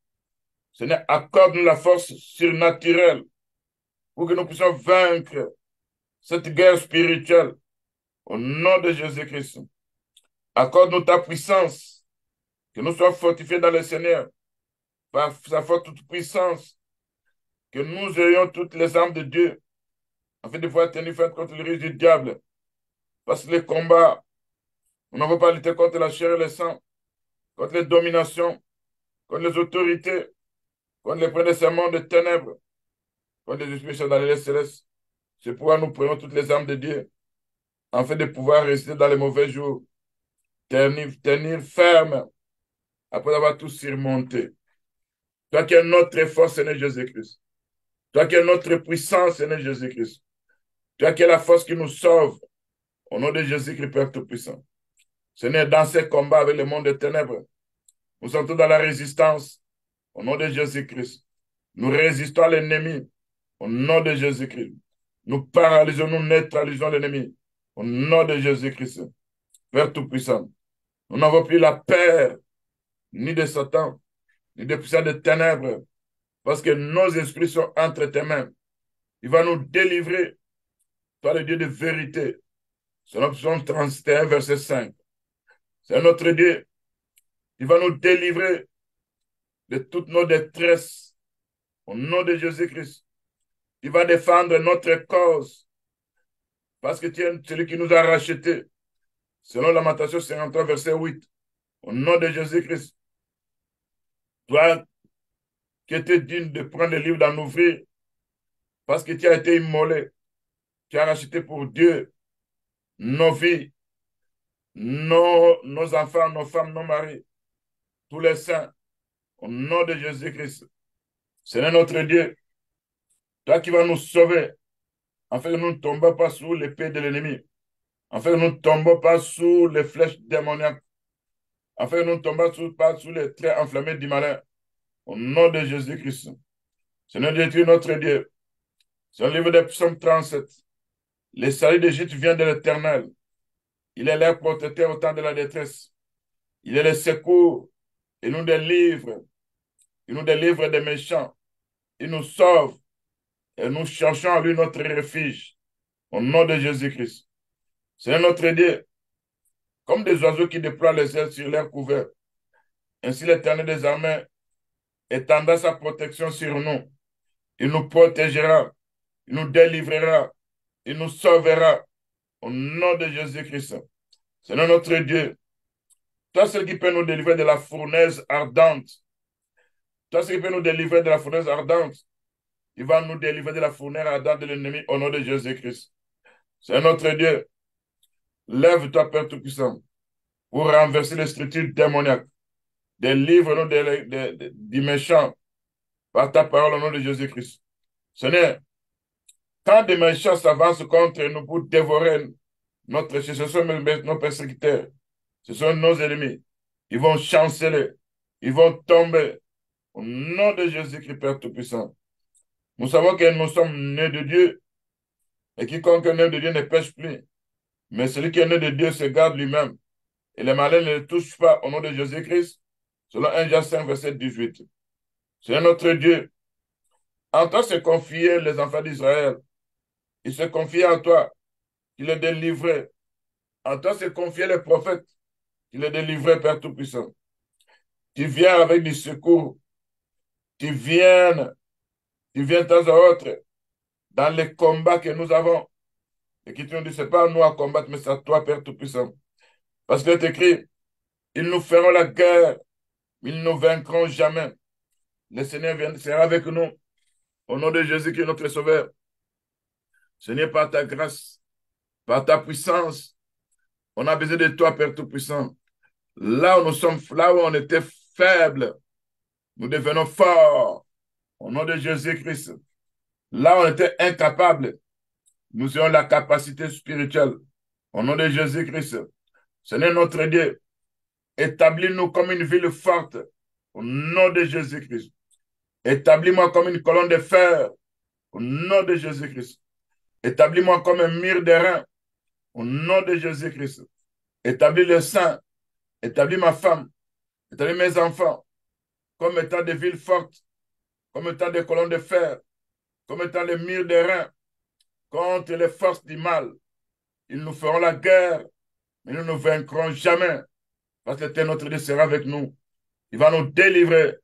Seigneur, accorde-nous la force surnaturelle pour que nous puissions vaincre cette guerre spirituelle. Au nom de Jésus-Christ. Accorde-nous ta puissance, que nous soyons fortifiés dans le Seigneur, par sa forte toute puissance, que nous ayons toutes les armes de Dieu, afin de pouvoir tenir ferme contre le risque du diable. Parce que les combats, on n'en veut pas lutter contre la chair et le sang, contre les dominations, contre les autorités, contre les prédécesseurs de ténèbres, contre les esprits dans les célestes. C'est pourquoi nous prenons toutes les armes de Dieu, afin de pouvoir résister dans les mauvais jours, tenir ferme, après avoir tout surmonté. Toi qui es notre force, Seigneur Jésus-Christ. Toi qui es notre puissance, Seigneur Jésus-Christ. Toi qui es la force qui nous sauve. Au nom de Jésus-Christ, Père Tout-Puissant. Seigneur, dans ces combats avec le monde des ténèbres, nous sommes tous dans la résistance. Au nom de Jésus-Christ. Nous résistons à l'ennemi. Au nom de Jésus-Christ. Nous paralysons, nous neutralisons l'ennemi. Au nom de Jésus-Christ. Père Tout-Puissant. Nous n'avons plus la peur ni de Satan, ni de puissance de ténèbres, parce que nos esprits sont entre tes mains. Il va nous délivrer, toi le Dieu de vérité. Selon Psaume 31, verset 5. C'est notre Dieu. Il va nous délivrer de toutes nos détresses. Au nom de Jésus-Christ. Il va défendre notre cause. Parce que tu es celui qui nous a rachetés. Selon Lamentation 53, verset 8. Au nom de Jésus-Christ. Toi qui étais digne de prendre le livre, d'en ouvrir. Parce que tu as été immolé. Tu as racheté pour Dieu nos vies, nos enfants, nos femmes, nos maris, tous les saints. Au nom de Jésus-Christ. Seigneur notre Dieu, toi qui vas nous sauver, afin que nous ne tombons pas sous l'épée de l'ennemi, afin que nous ne tombons pas sous les flèches démoniaques, afin que nous ne tombons pas sous les traits enflammés du malin. Au nom de Jésus-Christ. Seigneur Dieu, tu es notre Dieu. C'est le livre des Psaumes 37. Le salut d'Égypte vient de l'Éternel. Il est l'air protecteur au temps de la détresse. Il est le secours. Il nous délivre. Il nous délivre des méchants. Il nous sauve. Et nous cherchons en lui notre refuge. Au nom de Jésus-Christ. C'est notre Dieu. Comme des oiseaux qui déploient les ailes sur l'air couvert. Ainsi l'Éternel des armées étendra sa protection sur nous. Il nous protégera. Il nous délivrera. Il nous sauvera. Au nom de Jésus-Christ. C'est notre Dieu. Toi, celui qui peut nous délivrer de la fournaise ardente. Toi, celui qui peut nous délivrer de la fournaise ardente. Il va nous délivrer de la fournaise ardente de l'ennemi au nom de Jésus-Christ. C'est notre Dieu. Lève-toi, Père Tout-Puissant, pour renverser les structures démoniaques. Délivre-nous du méchant par ta parole au nom de Jésus-Christ. Seigneur, quand des méchants s'avancent contre nous pour dévorer ce sont nos persécuteurs, ce sont nos ennemis. Ils vont chanceler, ils vont tomber. Au nom de Jésus-Christ, Père Tout-Puissant. Nous savons que nous sommes nés de Dieu et quiconque est né de Dieu ne pêche plus. Mais celui qui est né de Dieu se garde lui-même. Et les malins ne le touchent pas au nom de Jésus-Christ, selon 1 Jean 5, verset 18. C'est notre Dieu. En toi se confiaient les enfants d'Israël. Ils se confiaient en toi, qui les délivrait. En toi se confiaient les prophètes, qui les délivraient, Père Tout-Puissant. Tu viens avec du secours. Tu viens de temps à autre dans les combats que nous avons. Et qui te dit, ce n'est pas à nous à combattre, mais c'est à toi, Père Tout-Puissant. Parce que tu écrit, ils nous feront la guerre, mais ils ne nous vaincront jamais. Le Seigneur sera avec nous. Au nom de Jésus qui est notre Sauveur. Seigneur, par ta grâce, par ta puissance, on a besoin de toi, Père Tout-Puissant. Là où nous sommes, là où on était faibles, nous devenons forts. Au nom de Jésus-Christ. Là où on était incapables, nous avons la capacité spirituelle. Au nom de Jésus-Christ. Seigneur notre Dieu, établis-nous comme une ville forte. Au nom de Jésus-Christ. Établis-moi comme une colonne de fer. Au nom de Jésus-Christ. Établis-moi comme un mur d'airain. Au nom de Jésus-Christ. Établis le saint. Établis ma femme. Établis mes enfants. Comme étant des villes fortes. Comme étant des colonnes de fer. Comme étant des murs d'airain. Contre les forces du mal. Ils nous feront la guerre. Mais nous ne vaincrons jamais parce que l'Éternel notre Dieu sera avec nous. Il va nous délivrer